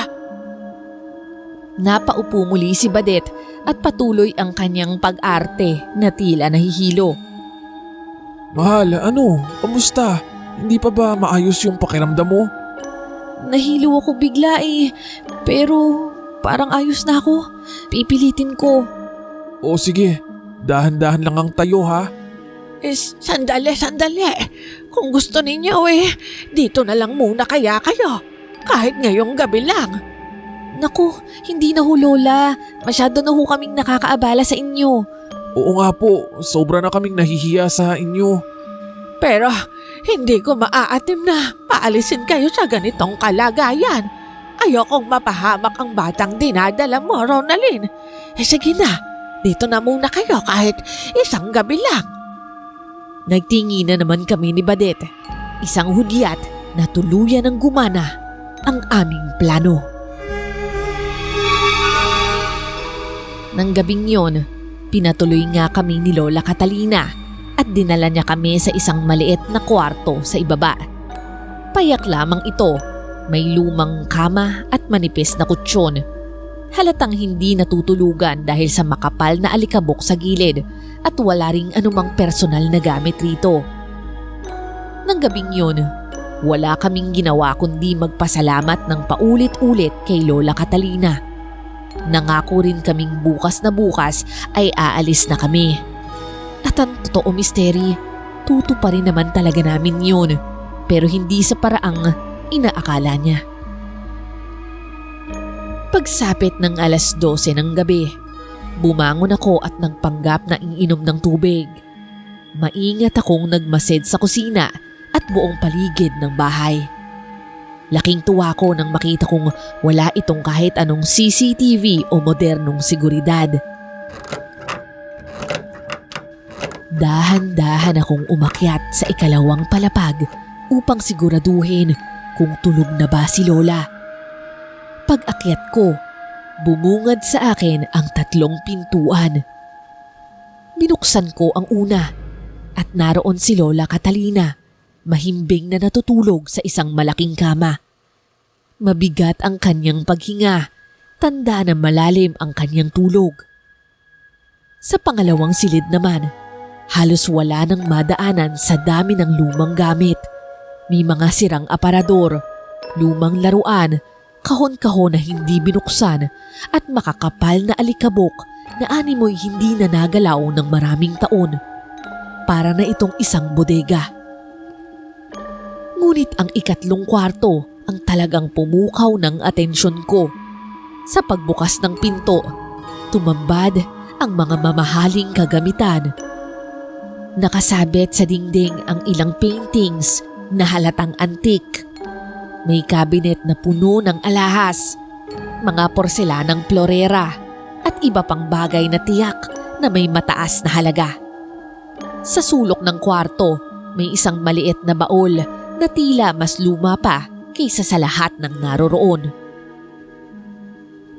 Speaker 1: Napaupo muli si Badet at patuloy ang kanyang pag-arte na tila nahihilo.
Speaker 2: Mahal, ano? Kamusta? Hindi pa ba maayos yung pakiramdam mo?
Speaker 1: Nahilo ako bigla pero parang ayos na ako. Pipilitin ko.
Speaker 2: O sige, dahan-dahan lang ang tayo ha.
Speaker 3: Sandali. Kung gusto ninyo dito na lang muna kaya kayo. Kahit ngayong gabi lang.
Speaker 1: Naku, hindi na ho Lola. Masyado na ho kaming nakakaabala sa inyo.
Speaker 2: Oo nga po, sobra na kaming nahihiya sa inyo.
Speaker 3: Pero hindi ko maaatim na paalisin kayo sa ganitong kalagayan. Ayokong mapahamak ang batang dinadala mo, Ronalyn. Sige na, dito na muna kayo kahit isang gabi lang.
Speaker 1: Nagtingi na naman kami ni Badet. Isang hudyat na tuluyan ng gumana. ang aming plano. Nang gabing yon, pinatuloy nga kami ni Lola Catalina at dinala niya kami sa isang maliit na kwarto sa ibaba. Payak lamang ito, may lumang kama at manipis na kutsyon. Halatang hindi natutulugan dahil sa makapal na alikabok sa gilid at wala ring anumang personal na gamit rito. Nang gabing yun, wala kaming ginawa kundi magpasalamat ng paulit-ulit kay Lola Catalina. Nangako rin kaming bukas na bukas ay aalis na kami. At ang totoo, Misteri, tuto pa rin naman talaga namin yun, pero hindi sa paraang inaakala niya. Pagsapit ng 12:00 ng gabi, bumangon ako at nagpanggap na iinom ng tubig. Maingat akong nagmasid sa kusina at buong paligid ng bahay. Laking tuwa ko nang makita kong wala itong kahit anong CCTV o modernong seguridad. Dahan-dahan akong umakyat sa ikalawang palapag upang siguraduhin kung tulog na ba si Lola. Pag-akyat ko, bumungad sa akin ang 3 pintuan. Binuksan ko ang una at naroon si Lola Catalina, mahimbing na natutulog sa isang malaking kama. Mabigat ang kanyang paghinga, tanda na malalim ang kanyang tulog. Sa pangalawang silid naman, halos wala nang madaanan sa dami ng lumang gamit. May mga sirang aparador, lumang laruan, kahon-kahon na hindi binuksan at makakapal na alikabok na animoy hindi na nagalaw ng maraming taon. Para na itong isang bodega. Ngunit ang ikatlong kwarto ang talagang pumukaw ng atensyon ko. Sa pagbukas ng pinto, tumambad ang mga mamahaling kagamitan. Nakasabit sa dingding ang ilang paintings na halatang antik. May cabinet na puno ng alahas, mga porselanang florera at iba pang bagay na tiyak na may mataas na halaga. Sa sulok ng kwarto, may isang maliit na baol na tila mas luma pa kaysa sa lahat ng naroroon.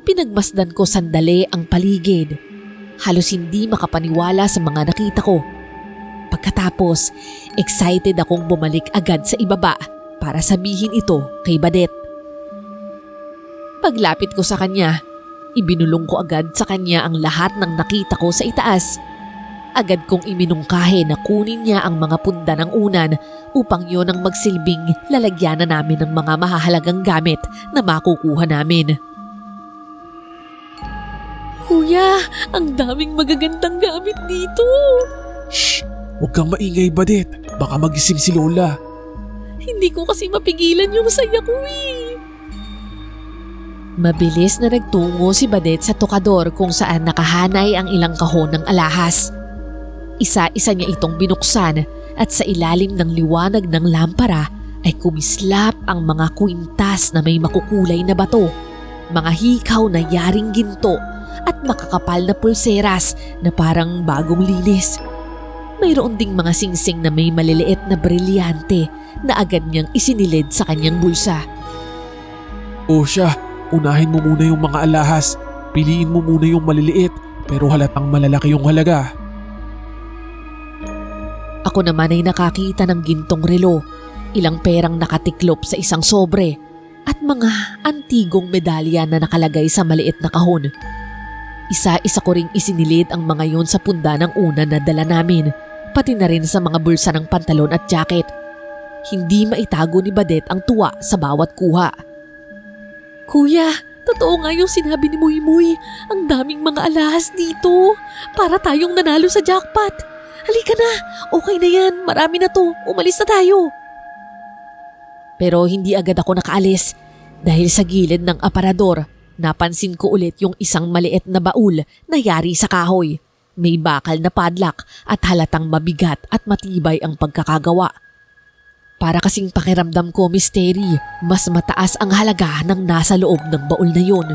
Speaker 1: Pinagmasdan ko sandali ang paligid. Halos hindi makapaniwala sa mga nakita ko. Pagkatapos, excited akong bumalik agad sa ibaba para sabihin ito kay Badet. Paglapit ko sa kanya, ibinulong ko agad sa kanya ang lahat ng nakita ko sa itaas. Agad kong iminungkahe na kunin niya ang mga punda ng unan upang yon ang magsilbing lalagyanan namin ng mga mahahalagang gamit na makukuha namin. Kuya, ang daming magagandang gamit dito.
Speaker 2: Shh! Huwag kang maingay, Badet. Baka magising si Lola.
Speaker 1: Hindi ko kasi mapigilan yung saya ko eh. Mabilis na nagtungo si Badet sa tokador kung saan nakahanay ang ilang kahon ng alahas. Isa-isa niya itong binuksan at sa ilalim ng liwanag ng lampara ay kumislap ang mga kwintas na may makukulay na bato, mga hikaw na yaring ginto at makakapal na pulseras na parang bagong linis. Mayroon ding mga singsing na may maliliit na brilyante na agad niyang isinilid sa kanyang bulsa.
Speaker 2: O siya, unahin mo muna yung mga alahas. Piliin mo muna yung maliliit pero halatang malalaki yung halaga.
Speaker 1: Ako naman ay nakakita ng gintong relo, ilang perang nakatiklop sa isang sobre at mga antigong medalya na nakalagay sa maliit na kahon. Isa-isa ko ring isinilid ang mga yon sa punda ng una na dala namin, pati na rin sa mga bulsa ng pantalon at jacket. Hindi maitago ni Badet ang tuwa sa bawat kuha. Kuya, totoo nga yung sinabi ni Muy. Ang daming mga alahas dito. Para tayong nanalo sa jackpot. Halika na, okay na yan, marami na to, umalis na tayo. Pero hindi agad ako nakaalis dahil sa gilid ng aparador, napansin ko ulit yung isang maliit na baul na yari sa kahoy. May bakal na padlock at halatang mabigat at matibay ang pagkakagawa. Para kasing pakiramdam ko, Misteri, mas mataas ang halaga ng nasa loob ng baul na yon.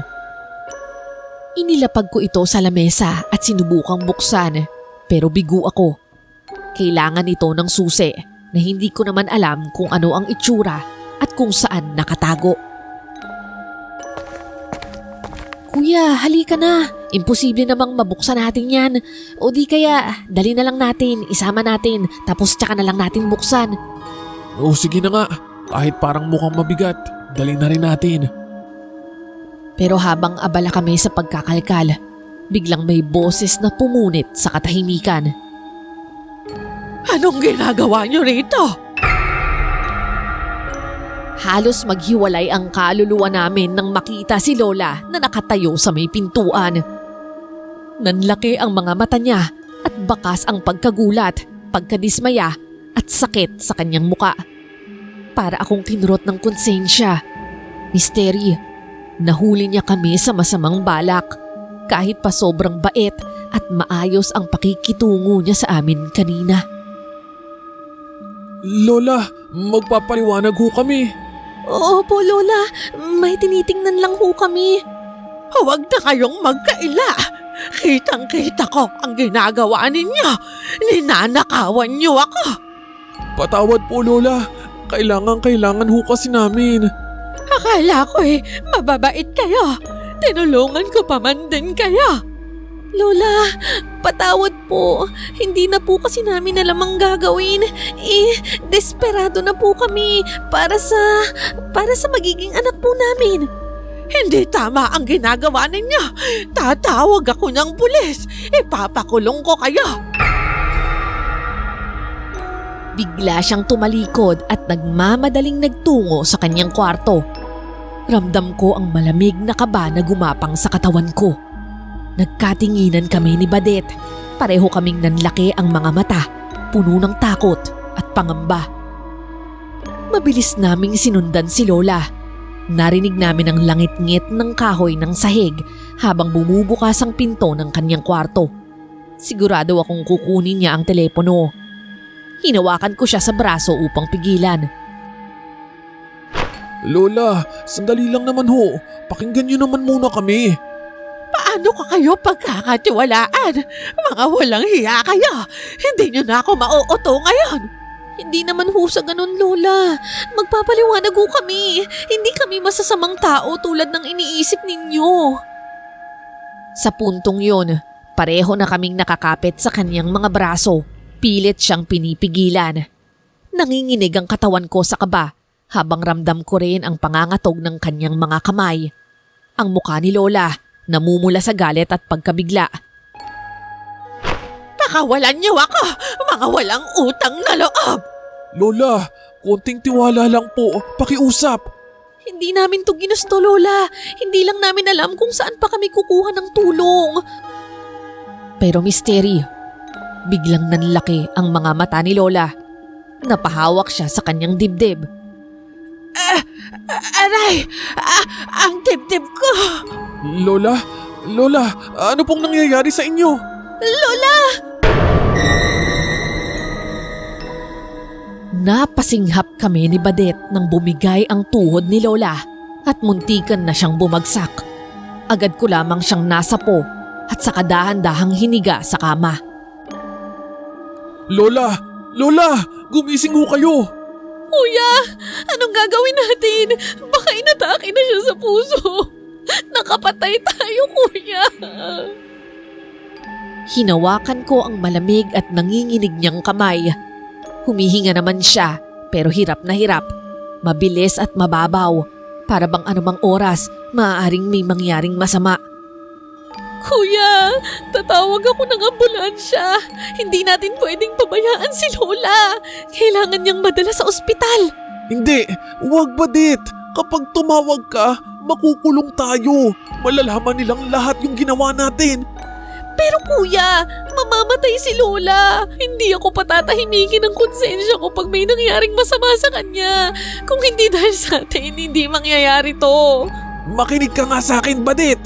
Speaker 1: Inilapag ko ito sa lamesa at sinubukang buksan. Pero bigo ako. Kailangan ito ng susi na hindi ko naman alam kung ano ang itsura at kung saan nakatago. Kuya, halika na. Imposible namang mabuksan natin yan. O di kaya, dali na lang natin, isama natin, tapos tsaka na lang natin buksan.
Speaker 2: O sige na nga, kahit parang mukhang mabigat, dali na rin natin.
Speaker 1: Pero habang abala kami sa pagkakalkal, biglang may boses na pumunit sa katahimikan.
Speaker 3: Anong ginagawa niyo rito?
Speaker 1: Halos maghiwalay ang kaluluwa namin nang makita si Lola na nakatayo sa may pintuan. Nanlaki ang mga mata niya at bakas ang pagkagulat, pagkadismaya at sakit sa kanyang muka. Para akong kinurot ng konsensya. Misteri, nahuli niya kami sa masamang balak kahit pa sobrang bait at maayos ang pakikitungo niya sa amin kanina.
Speaker 2: Lola, magpapaliwanag ho kami.
Speaker 1: Opo, Lola. May tinitingnan lang ho kami.
Speaker 3: Huwag na kayong magkaila. Kitang-kita ko ang ginagawa ninyo. Ninanakawan niyo ako.
Speaker 2: Patawad po, Lola. Kailangan ho kasi namin.
Speaker 3: Akala ko mababait kayo. Tinulungan ko pa man din kayo.
Speaker 1: Lola, patawad po. Hindi na po kasi namin alam ang gagawin. Desperado na po kami para sa magiging anak po namin.
Speaker 3: Hindi tama ang ginagawa ninyo. Tatawag ako ng pulis. Ipapakulong ko kayo.
Speaker 1: Bigla siyang tumalikod at nagmamadaling nagtungo sa kanyang kwarto. Ramdam ko ang malamig na kaba na gumapang sa katawan ko. Nagkatinginan kami ni Badet. Pareho kaming nanlaki ang mga mata, puno ng takot at pangamba. Mabilis naming sinundan si Lola. Narinig namin ang langit-ngit ng kahoy ng sahig habang bumubukas ang pinto ng kanyang kwarto. Sigurado akong kukunin niya ang telepono. Hinawakan ko siya sa braso upang pigilan.
Speaker 2: Lola, sandali lang naman ho. Pakinggan niyo naman muna kami.
Speaker 3: Paano ka kayo pagkakatiwalaan? Mga walang hiya kayo. Hindi nyo na ako mauuto ngayon.
Speaker 1: Hindi naman ho sa ganun, Lola. Magpapaliwanag ho kami. Hindi kami masasamang tao tulad ng iniisip ninyo. Sa puntong yon, pareho na kaming nakakapit sa kanyang mga braso. Pilit siyang pinipigilan. Nanginginig ang katawan ko sa kaba habang ramdam ko rin ang pangangatog ng kanyang mga kamay. Ang mukha ni Lola namumula sa galit at pagkabigla.
Speaker 3: Pakawalan niyo ako, mga walang utang na loob!
Speaker 2: Lola, konting tiwala lang po. Pakiusap.
Speaker 1: Hindi namin to ginusto, Lola. Hindi lang namin alam kung saan pa kami kukuha ng tulong. Pero misteri, biglang nanlaki ang mga mata ni Lola. Napahawak siya sa kanyang dibdib.
Speaker 3: Aray! Ang dibdib ko!
Speaker 2: Lola, ano pong nangyayari sa inyo?
Speaker 1: Lola! Napasinghap kami ni Badet nang bumigay ang tuhod ni Lola at muntikan na siyang bumagsak. Agad ko lamang siyang nasapo at saka dahan-dahang hiniga sa kama.
Speaker 2: Lola, gumising ho kayo.
Speaker 1: Kuya, anong gagawin natin? Baka inatake na siya sa puso. Nakapatay tayo, kuya. Hinawakan ko ang malamig at nanginginig niyang kamay. Humihinga naman siya pero hirap na hirap. Mabilis at mababaw. Para bang anumang oras, maaaring may mangyaring masama. Kuya, tatawag ako ng ambulansya. Hindi natin pwedeng pabayaan si Lola. Kailangan niyang madala sa ospital.
Speaker 2: Hindi, wag Badet. Kapag tumawag ka, makukulong tayo. Malalaman nilang lahat yung ginawa natin.
Speaker 1: Pero kuya, mamamatay si Lola. Hindi ako patatahimikin ng konsensya ko pag may nangyaring masama sa kanya. Kung hindi dahil sa atin, hindi mangyayari to.
Speaker 2: Makinig ka nga sa akin, Badet.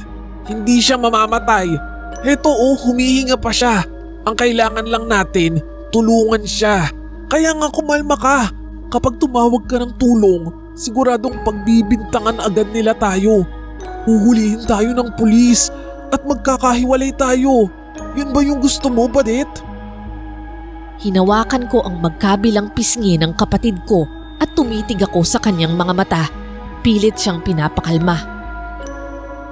Speaker 2: Hindi siya mamamatay. Heto humihinga pa siya. Ang kailangan lang natin, tulungan siya. Kaya nga kumalma ka. Kapag tumawag ka ng tulong, siguradong pagbibintangan agad nila tayo. Huhulihin tayo ng pulis at magkakahiwalay tayo. Yun ba yung gusto mo, Badet?
Speaker 1: Hinawakan ko ang magkabilang pisngi ng kapatid ko at tumitig ako sa kanyang mga mata. Pilit siyang pinapakalma.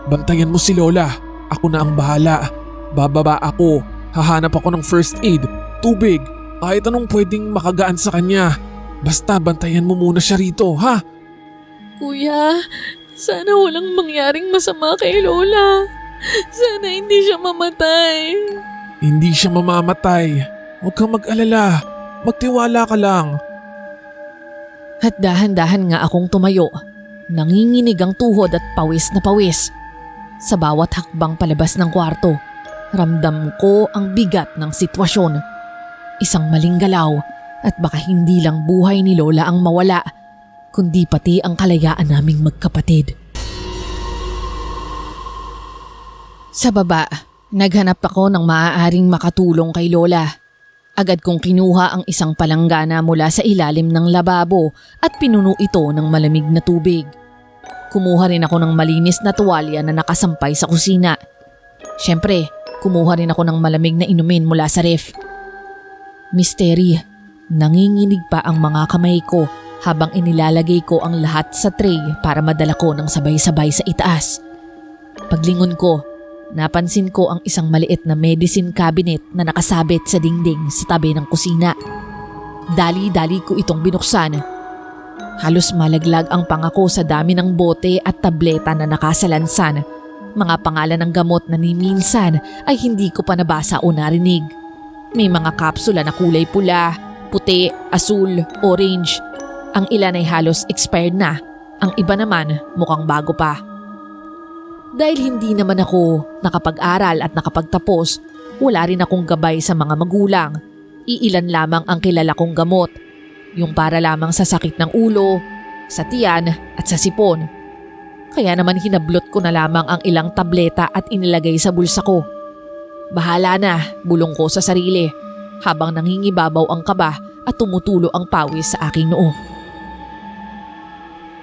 Speaker 2: Bantayan mo si Lola. Ako na ang bahala. Bababa ako. Hahanap ako ng first aid, tubig, kahit anong pwedeng makagaan sa kanya. Basta bantayan mo muna siya rito, ha?
Speaker 1: Kuya, sana walang mangyaring masama kay Lola. Sana hindi siya mamatay.
Speaker 2: Hindi siya mamamatay. Huwag kang mag-alala. Magtiwala ka lang.
Speaker 1: At dahan-dahan nga akong tumayo. Nanginginig ang tuhod at pawis na pawis. Sa bawat hakbang palabas ng kwarto, ramdam ko ang bigat ng sitwasyon. Isang maling galaw at baka hindi lang buhay ni Lola ang mawala, kundi pati ang kalayaan naming magkapatid. Sa baba, naghanap ako ng maaaring makatulong kay Lola. Agad kong kinuha ang isang palanggana mula sa ilalim ng lababo at pinuno ito ng malamig na tubig. Kumuha rin ako ng malinis na tuwalya na nakasampay sa kusina. Siyempre, kumuha rin ako ng malamig na inumin mula sa ref. Misteri, nanginginig pa ang mga kamay ko habang inilalagay ko ang lahat sa tray para madala ko ng sabay-sabay sa itaas. Paglingon ko, napansin ko ang isang maliit na medicine cabinet na nakasabit sa dingding sa tabi ng kusina. Dali-dali ko itong binuksan. Halos malaglag ang pangako sa dami ng bote at tableta na nakasalansan. Mga pangalan ng gamot na ni minsan ay hindi ko pa nabasa o narinig. May mga kapsula na kulay pula, puti, asul, orange. Ang ilan ay halos expired na. Ang iba naman mukhang bago pa. Dahil hindi naman ako nakapag-aral at nakapagtapos, wala rin akong gabay sa mga magulang. Iilan lamang ang kilala kong gamot. Yung para lamang sa sakit ng ulo, sa tiyan at sa sipon. Kaya naman hinablot ko na lamang ang ilang tableta at inilagay sa bulsa ko. Bahala na, bulong ko sa sarili habang nangingibabaw ang kaba at tumutulo ang pawis sa aking noo.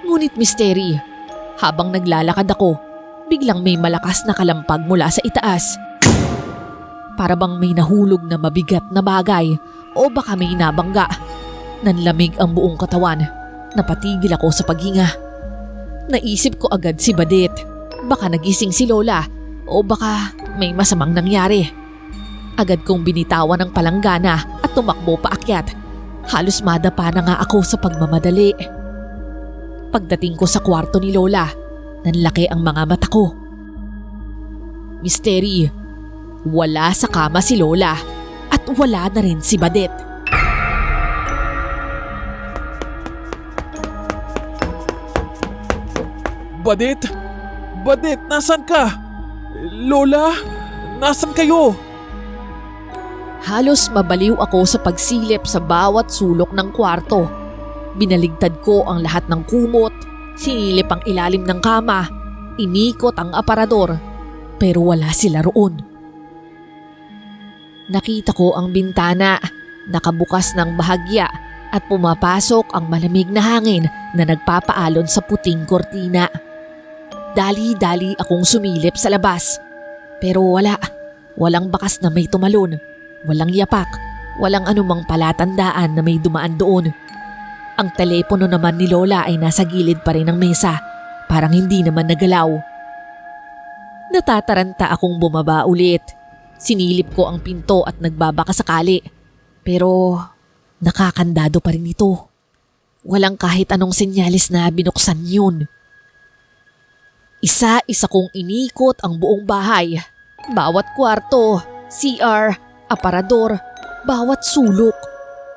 Speaker 1: Ngunit misteri, habang naglalakad ako, biglang may malakas na kalampag mula sa itaas. Para bang may nahulog na mabigat na bagay o baka may nabangga. Nanlamig ang buong katawan. Napatigil ako sa paghinga. Naisip ko agad si Badet. Baka nagising si Lola o baka may masamang nangyari. Agad kong binitawan ang palanggana at tumakbo paakyat. Halos madapa na nga ako sa pagmamadali. Pagdating ko sa kwarto ni Lola, nanlaki ang mga mata ko. Misteri, wala sa kama si Lola at wala na rin si Badet.
Speaker 2: Badet? Badet, nasan ka? Lola? Nasan kayo?
Speaker 1: Halos mabaliw ako sa pagsilip sa bawat sulok ng kwarto. Binaligtad ko ang lahat ng kumot, sinilip ang ilalim ng kama, inikot ang aparador, pero wala sila roon. Nakita ko ang bintana, nakabukas ng bahagya at pumapasok ang malamig na hangin na nagpapaalon sa puting kortina. Dali-dali akong sumilip sa labas, pero walang bakas na may tumalon, walang yapak, walang anumang palatandaan na may dumaan doon. Ang telepono naman ni Lola ay nasa gilid pa rin ng mesa, parang hindi naman nagalaw. Natataranta akong bumaba ulit. Sinilip ko ang pinto at nagbabaka sakali, pero nakakandado pa rin ito. Walang kahit anong senyalis na binuksan yun. Isa-isa kong inikot ang buong bahay. Bawat kwarto, CR, aparador, bawat sulok.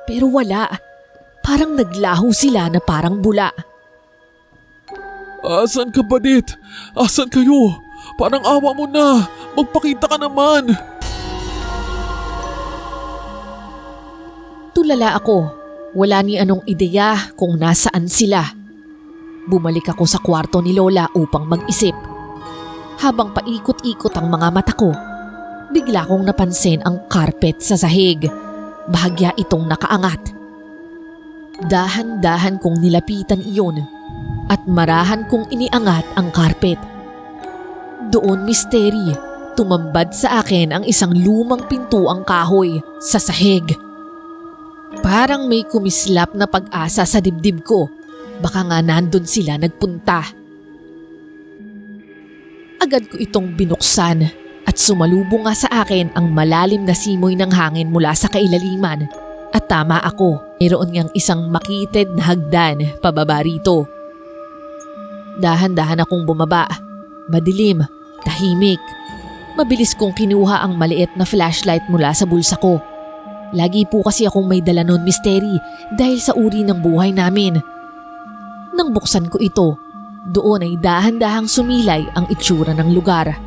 Speaker 1: Pero wala. Parang naglaho sila na parang bula.
Speaker 2: Asan ka, Badet? Asan kayo? Parang awa mo na. Magpakita ka naman.
Speaker 1: Tulala ako. Wala ni anong ideya kung nasaan sila. Bumalik ako sa kwarto ni Lola upang mag-isip. Habang paikot-ikot ang mga mata ko, bigla kong napansin ang carpet sa sahig. Bahagya itong nakaangat. Dahan-dahan kong nilapitan iyon at marahan kong iniangat ang carpet. Doon misteri, tumambad sa akin ang isang lumang pintuang kahoy sa sahig. Parang may kumislap na pag-asa sa dibdib ko. Baka nga nandun sila nagpunta. Agad ko itong binuksan at sumalubong nga sa akin ang malalim na simoy ng hangin mula sa kailaliman. At tama ako, mayroon ngang isang makitid na hagdan pababa rito. Dahan-dahan akong bumaba. Madilim, tahimik. Mabilis kong kinuha ang maliit na flashlight mula sa bulsa ko. Lagi po kasi akong may dala nun, Misteri, dahil sa uri ng buhay namin. Nang buksan ko ito, doon ay dahan-dahang sumilay ang itsura ng lugar.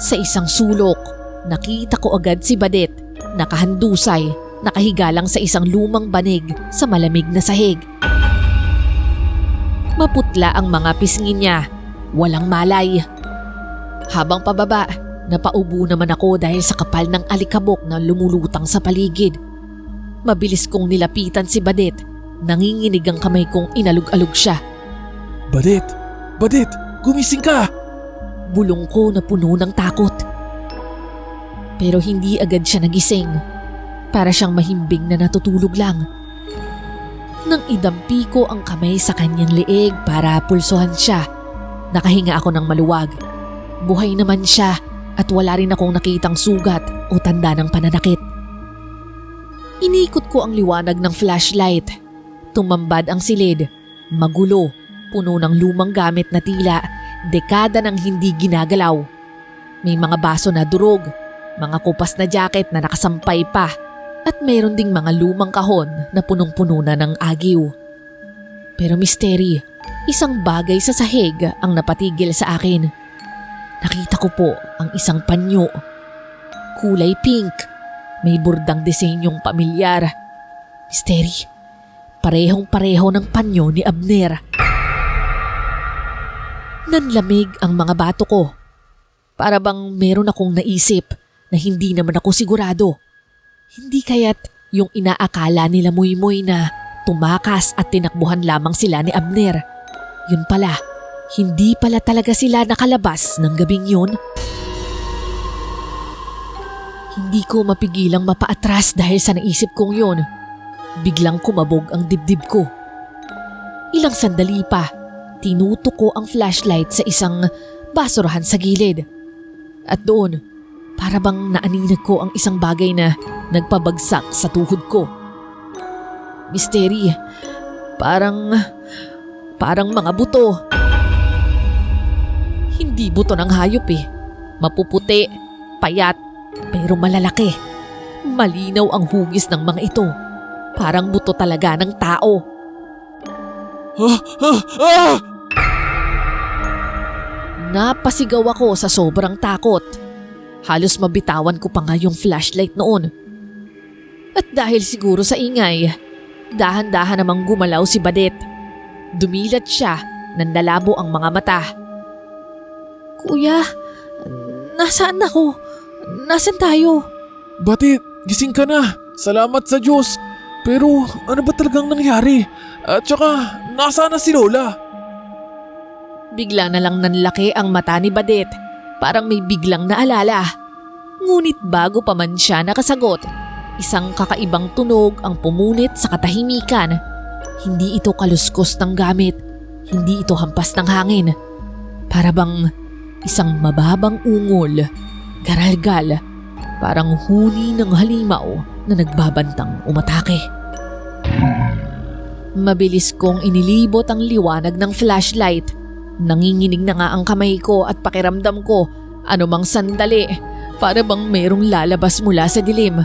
Speaker 1: Sa isang sulok, nakita ko agad si Badet, nakahandusay, nakahiga lang sa isang lumang banig sa malamig na sahig. Maputla ang mga pisngi niya, walang malay. Habang pababa, napaubo naman ako dahil sa kapal ng alikabok na lumulutang sa paligid. Mabilis kong nilapitan si Badet, nanginginig ang kamay kong inalug-alug siya.
Speaker 2: Badet! Badet! Gumising ka!
Speaker 1: Bulong ko na puno ng takot. Pero hindi agad siya nagising. Para siyang mahimbing na natutulog lang. Nang idampi ko ang kamay sa kanyang leeg para pulsuhan siya, nakahinga ako ng maluwag. Buhay naman siya at wala rin akong nakitang sugat o tanda ng pananakit. Inikot ko ang liwanag ng flashlight. Tumambad ang silid, magulo, puno ng lumang gamit na tila dekada nang hindi ginagalaw. May mga baso na durog, mga kupas na jacket na nakasampay pa, at mayroon ding mga lumang kahon na punong-puno na ng agiw. Pero Misteri, isang bagay sa sahig ang napatigil sa akin. Nakita ko po ang isang panyo. Kulay pink, may burdang disenyong pamilyar. Misteri, parehong-pareho ng panyo ni Abner. Nanlamig ang mga bato ko. Para bang meron akong naisip na hindi naman ako sigurado. Hindi kaya't yung inaakala nila Moymoy na tumakas at tinakbuhan lamang sila ni Abner. Yun pala, hindi pala talaga sila nakalabas ng gabing yun. Hindi ko mapigilang mapaatras dahil sa naisip kong yun. Biglang kumabog ang dibdib ko. Ilang sandali pa, tinutok ko ang flashlight sa isang basurahan sa gilid. At doon, para bang naaninag ko ang isang bagay na nagpabagsak sa tuhod ko. Misteri, parang mga buto. Hindi buto ng hayop eh. Mapuputi, payat, pero malalaki. Malinaw ang hugis ng mga ito. Parang buto talaga ng tao. Napasigaw ako sa sobrang takot. Halos mabitawan ko pa nga yung flashlight noon. At dahil siguro sa ingay, dahan-dahan namang gumalaw si Badet. Dumilat siya, nanlalabo ang mga mata. Kuya, nasaan ako? Nasaan tayo?
Speaker 2: Badet, gising ka na. Salamat sa Diyos. Pero ano ba talagang nangyari? At saka, nasaan na si Lola?
Speaker 1: Bigla na lang nanlaki ang mata ni Badet. Parang may biglang naalala. Ngunit bago pa man siya nakasagot, isang kakaibang tunog ang pumunit sa katahimikan. Hindi ito kaluskos ng gamit. Hindi ito hampas ng hangin. Para bang isang mababang ungol, garalgal, parang huni ng halimaw na nagbabantang umatake. Mabilis kong inilibot ang liwanag ng flashlight. Nanginginig na nga ang kamay ko at pakiramdam ko anumang sandali para bang mayroong lalabas mula sa dilim.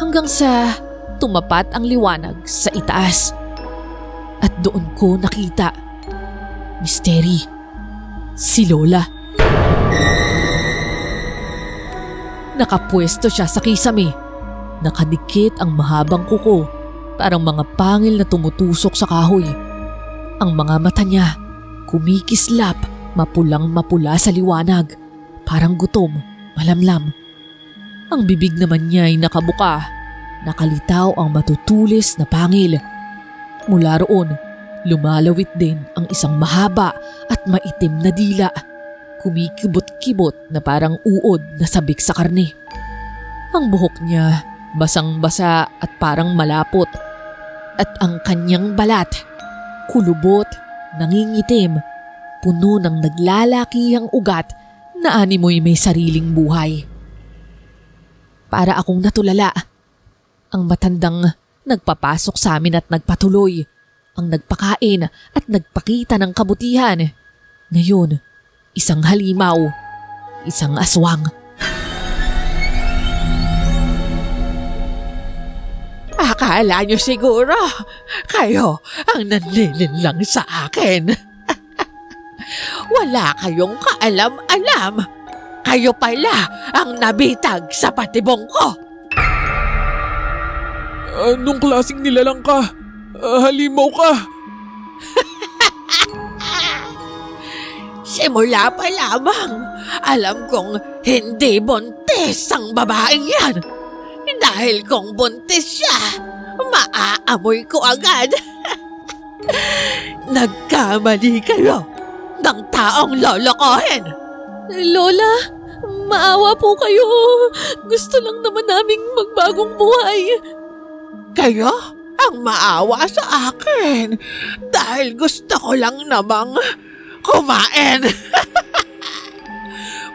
Speaker 1: Hanggang sa tumapat ang liwanag sa itaas. At doon ko nakita, Misteri, si Lola. Nakapwesto siya sa kisame. Nakadikit ang mahabang kuko, parang mga pangil na tumutusok sa kahoy. Ang mga mata niya, kumikislap, mapulang-mapula sa liwanag, parang gutom, malamlam. Ang bibig naman niya ay nakabuka, nakalitaw ang matutulis na pangil. Mula roon, lumalawit din ang isang mahaba at maitim na dila, kumikibot-kibot na parang uod na sabik sa karne. Ang buhok niya, basang-basa at parang malapot. At ang kanyang balat, kulubot, nangingitim, puno ng naglalakihang ugat na animoy may sariling buhay. Para akong natulala. Ang matandang nagpapasok sa amin at nagpatuloy. Ang nagpakain at nagpakita ng kabutihan. Ngayon, isang halimaw, isang aswang.
Speaker 3: Akala niyo siguro, kayo ang nanlilinlang sa akin. Wala kayong kaalam-alam. Kayo pala ang nabitag sa patibong ko.
Speaker 2: Anong klaseng nilalang ka? Halimaw ka!
Speaker 3: Simula pa lamang, alam kong hindi buntis ang babaeng yan. Dahil kung buntis siya, maaamoy ko agad. Nagkamali kayo ng taong lolokohin.
Speaker 1: Lola, maawa po kayo. Gusto lang naman naming magbagong buhay.
Speaker 3: Kayo ang maawa sa akin dahil gusto ko lang namang kumain.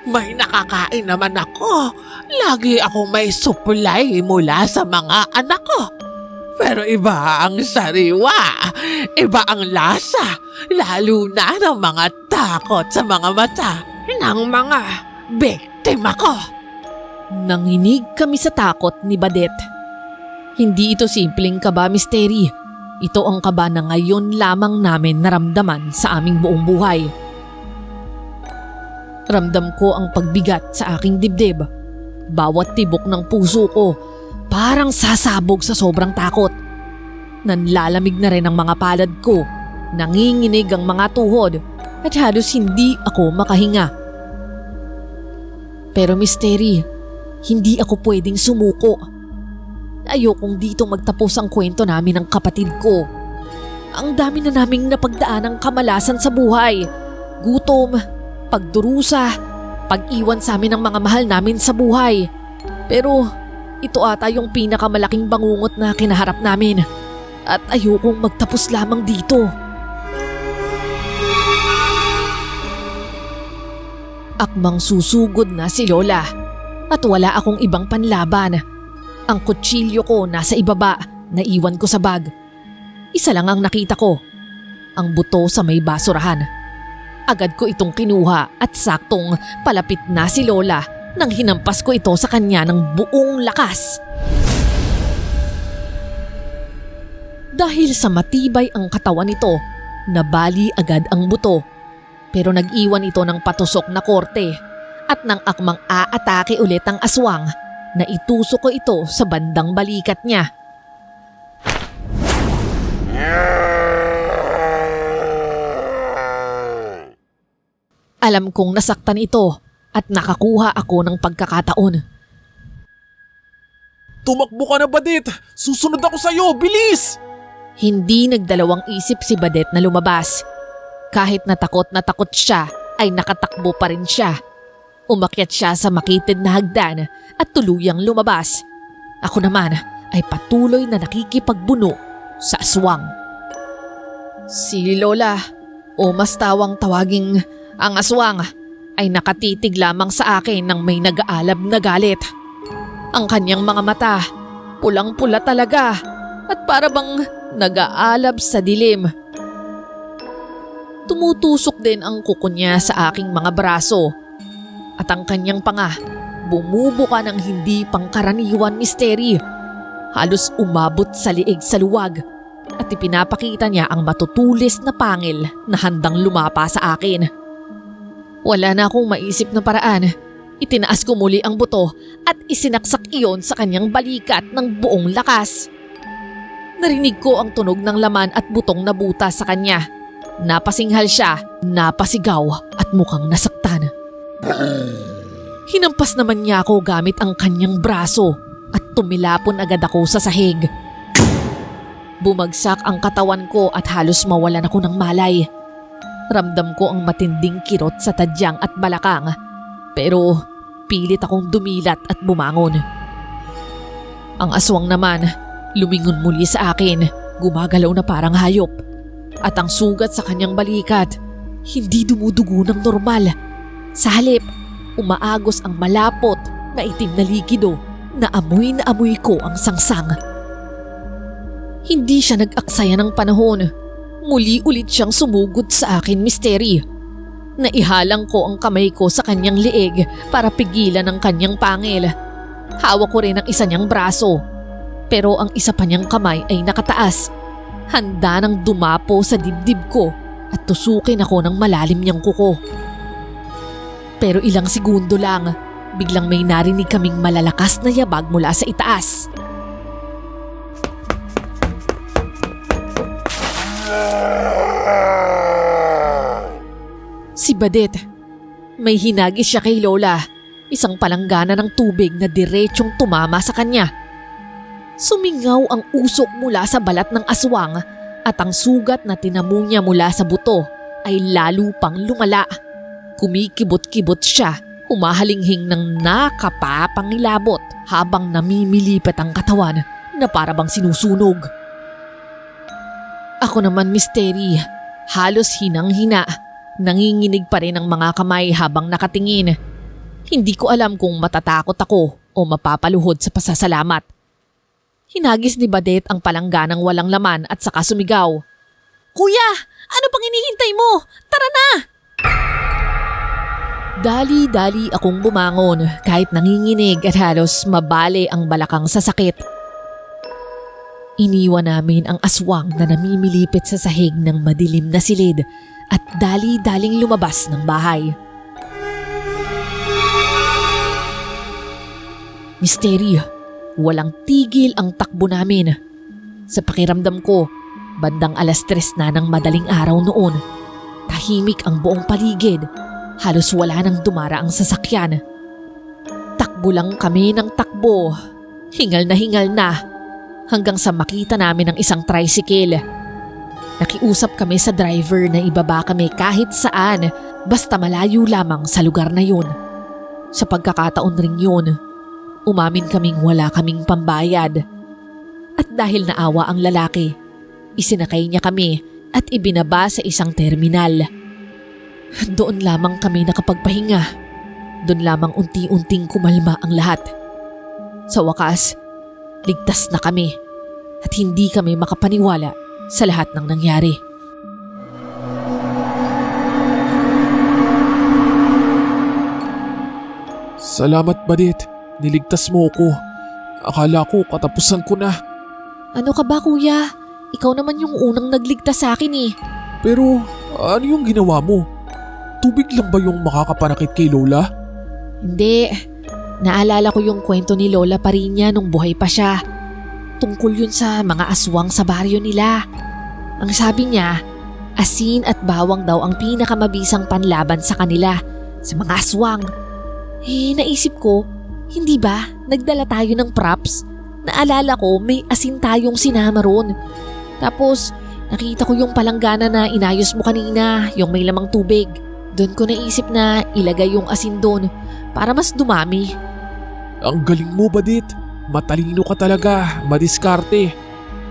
Speaker 3: May nakakain naman ako. Lagi akong may supply mula sa mga anak ko. Pero iba ang sariwa, iba ang lasa, lalo na ng mga takot sa mga mata ng mga biktima ko.
Speaker 1: Nanginig kami sa takot ni Badet. Hindi ito simpleng kaba, Misteri. Ito ang kaba na ngayon lamang namin naramdaman sa aming buong buhay. Ramdam ko ang pagbigat sa aking dibdib. Bawat tibok ng puso ko parang sasabog sa sobrang takot. Nanlalamig na rin ang mga palad ko. Nanginginig ang mga tuhod at halos hindi ako makahinga. Pero Misteri, hindi ako pwedeng sumuko. Ayokong dito magtapos ang kwento namin ng kapatid ko. Ang dami na naming napagdaan ng kamalasan sa buhay. Gutom, pagdurusa, pag-iwan sa amin ng mga mahal namin sa buhay. Pero ito ata yung pinakamalaking bangungot na kinaharap namin. At ayokong magtapos lamang dito. Akmang susugod na si Lola at wala akong ibang panlaban. Ang kutsilyo ko nasa ibaba, naiwan ko sa bag. Isa lang ang nakita ko, ang buto sa may basurahan. Agad ko itong kinuha at saktong palapit na si Lola nang hinampas ko ito sa kanya ng buong lakas. Dahil sa matibay ang katawan nito, nabali agad ang buto. Pero nag-iwan ito ng patusok na korte at nang akmang aatake ulit ang aswang, naitusok ko ito sa bandang balikat niya. Alam kong nasaktan ito at nakakuha ako ng pagkakataon.
Speaker 2: Tumakbo ka na, Badet! Susunod ako sa'yo! Bilis!
Speaker 1: Hindi nagdalawang isip si Badet na lumabas. Kahit na takot siya, ay nakatakbo pa rin siya. Umakyat siya sa makitid na hagdan at tuluyang lumabas. Ako naman ay patuloy na nakikipagbuno sa aswang. Si Lola, o mas tawang tawaging ang aswang, ay nakatitig lamang sa akin nang may nag-aalab na galit. Ang kanyang mga mata, pulang-pula talaga at para bang nag-aalab sa dilim. Tumutusok din ang kuko niya sa aking mga braso at ang kanyang panga bumubuka ng hindi pangkaraniwan misteri. Halos umabot sa liig sa luwag at ipinapakita niya ang matutulis na pangil na handang lumapa sa akin. Wala na akong maisip na paraan. Itinaas ko muli ang buto at isinaksak iyon sa kanyang balikat ng buong lakas. Narinig ko ang tunog ng laman at butong nabuta sa kanya. Napasinghal siya, napasigaw at mukhang nasaktan. Hinampas naman niya ako gamit ang kanyang braso at tumilapon agad ako sa sahig. Bumagsak ang katawan ko at halos mawalan ako ng malay. Ramdam ko ang matinding kirot sa tadyang at balakang, pero pilit akong dumilat at bumangon. Ang aswang naman, lumingon muli sa akin, gumagalaw na parang hayop. At ang sugat sa kanyang balikat, hindi dumudugo ng normal. Sa halip, umaagos ang malapot na itim na likido na amoy ko ang sangsang. Hindi siya nag-aksaya ng panahon. Muli ulit siyang sumugod sa akin, Misteri. Naihalang ko ang kamay ko sa kanyang liig para pigilan ang kanyang pangil. Hawak ko rin ang isa niyang braso. Pero ang isa pa niyang kamay ay nakataas. Handa nang dumapo sa dibdib ko at tusukin ako ng malalim niyang kuko. Pero ilang segundo lang, biglang may narinig kaming malalakas na yabag mula sa itaas. Si Badet. May hinagis siya kay Lola. Isang palanggana ng tubig na diretsong tumama sa kanya. Sumingaw ang usok mula sa balat ng aswang at ang sugat na tinamo niya mula sa buto ay lalo pang lumala. Kumikibot-kibot siya, humahalinghing ng nakapapangilabot habang namimilipat ang katawan na para bang sinusunog. Ako naman, Misteri, halos hinang-hina. Nanginginig pa rin ang mga kamay habang nakatingin. Hindi ko alam kung matatakot ako o mapapaluhod sa pasasalamat. Hinagis ni Badet ang palangganang walang laman at saka sumigaw. "Kuya, ano pang hinihintay mo? Tara na!" Dali-dali akong bumangon kahit nanginginig at halos mabali ang balakang sa sakit. Iniwan namin ang aswang na namimilipit sa sahig ng madilim na silid at dali-daling lumabas ng bahay. Misteri, walang tigil ang takbo namin. Sa pakiramdam ko, bandang 3:00 na ng madaling araw noon. Tahimik ang buong paligid. Halos wala nang dumaraang sasakyan. Takbo lang kami ng takbo. Hingal na hanggang sa makita namin ang isang tricycle. Nakiusap kami sa driver na ibaba kami kahit saan basta malayo lamang sa lugar na yun. Sa pagkakataon ring yun, umamin kaming wala kaming pambayad. At dahil naawa ang lalaki, isinakay niya kami at ibinaba sa isang terminal. Doon lamang kami nakapagpahinga. Doon lamang unti-unting kumalma ang lahat. Sa wakas, ligtas na kami at hindi kami makapaniwala sa lahat ng nangyari.
Speaker 2: Salamat, Badet. Niligtas mo ako. Akala ko katapusan ko na.
Speaker 1: Ano ka ba, kuya? Ikaw naman yung unang nagligtas sa akin eh.
Speaker 2: Pero ano yung ginawa mo? Tubig lang ba yung makakapanakit kay Lola?
Speaker 1: Hindi. Naalala ko yung kwento ni Lola Parinya nung buhay pa siya. Tungkol yun sa mga aswang sa baryo nila. Ang sabi niya, asin at bawang daw ang pinakamabisang panlaban sa kanila, sa mga aswang. Naisip ko, hindi ba nagdala tayo ng props? Naalala ko may asin tayong sinama ron. Tapos nakita ko yung palanggana na inayos mo kanina, yung may lamang tubig. Doon ko naisip na ilagay yung asin doon para mas dumami.
Speaker 2: Ang galing mo, Badet. Matalino ka talaga, madiskarte.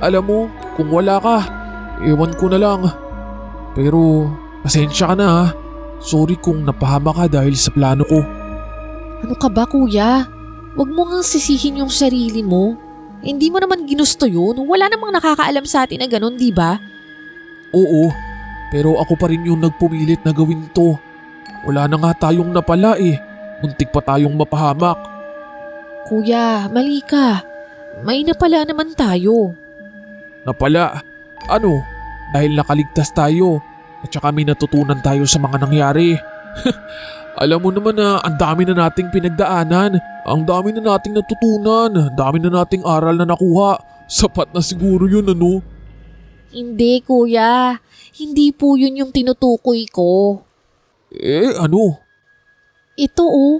Speaker 2: Alam mo, kung wala ka, ewan ko na lang. Pero pasensya ka na ha. Sorry kung napahama ka dahil sa plano ko.
Speaker 1: Ano ka ba, kuya? Huwag mo nga sisihin yung sarili mo. Hindi mo naman ginusto yun. Wala namang nakakaalam sa atin na ganun, di ba?
Speaker 2: Oo, pero ako pa rin yung nagpumilit na gawin to. Wala na nga tayong napala eh. Muntik pa tayong mapahamak.
Speaker 1: Kuya, mali ka. May napala naman tayo.
Speaker 2: Napala? Ano? Dahil nakaligtas tayo at saka may natutunan tayo sa mga nangyari. Alam mo naman na ang dami na nating pinagdaanan. Ang dami na nating natutunan. Ang dami na nating aral na nakuha. Sapat na siguro yun, ano?
Speaker 1: Hindi, kuya. Hindi po yun yung tinutukoy ko.
Speaker 2: Ano?
Speaker 1: Ito oh.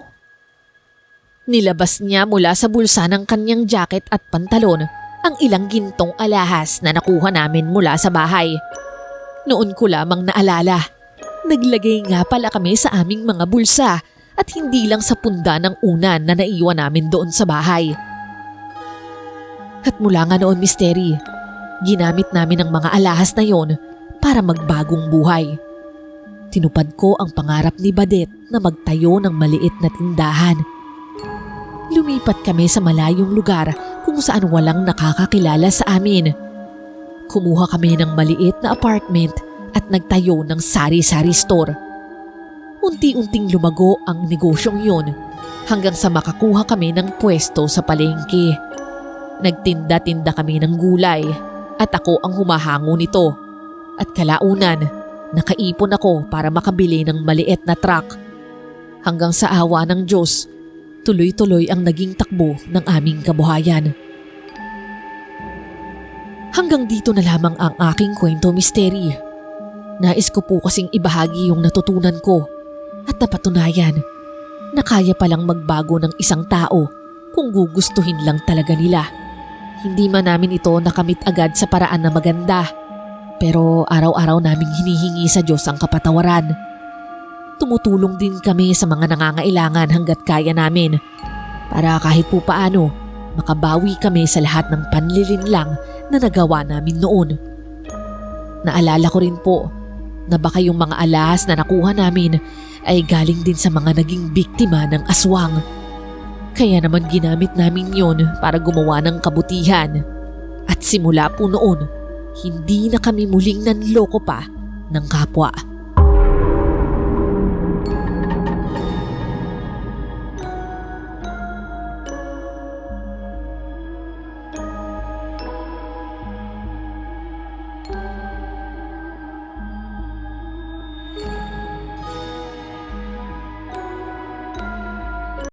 Speaker 1: Nilabas niya mula sa bulsa ng kanyang jacket at pantalon ang ilang gintong alahas na nakuha namin mula sa bahay. Noon ko lamang naalala. Naglagay nga pala kami sa aming mga bulsa at hindi lang sa punda ng unan na naiwan namin doon sa bahay. At mula nga noon, Misteri, ginamit namin ang mga alahas na yon para magbagong buhay. tinupad ko ang pangarap ni Badet na magtayo ng maliit na tindahan. Lumipat kami sa malayong lugar kung saan walang nakakakilala sa amin. Kumuha kami ng maliit na apartment at nagtayo ng sari-sari store. Unti-unting lumago ang negosyong yun hanggang sa makakuha kami ng pwesto sa palengke. Nagtinda-tinda kami ng gulay at ako ang humahango nito. At kalaunan, nakaipon ako para makabili ng maliit na truck. Hanggang sa awa ng Diyos, tuloy-tuloy ang naging takbo ng aming kabuhayan. Hanggang dito na lamang ang aking kwento misteri. Nais ko po kasing ibahagi yung natutunan ko at napatunayan na kaya palang magbago ng isang tao kung gugustuhin lang talaga nila. Hindi man namin ito nakamit agad sa paraan na maganda, pero araw-araw naming hinihingi sa Diyos ang kapatawaran. Tumutulong din kami sa mga nangangailangan hanggat kaya namin para kahit po paano makabawi kami sa lahat ng panlilinlang na nagawa namin noon. Naalala ko rin po na baka yung mga alahas na nakuha namin ay galing din sa mga naging biktima ng aswang. Kaya naman ginamit namin yon para gumawa ng kabutihan. At simula po noon, hindi na kami muling nanloko pa ng kapwa.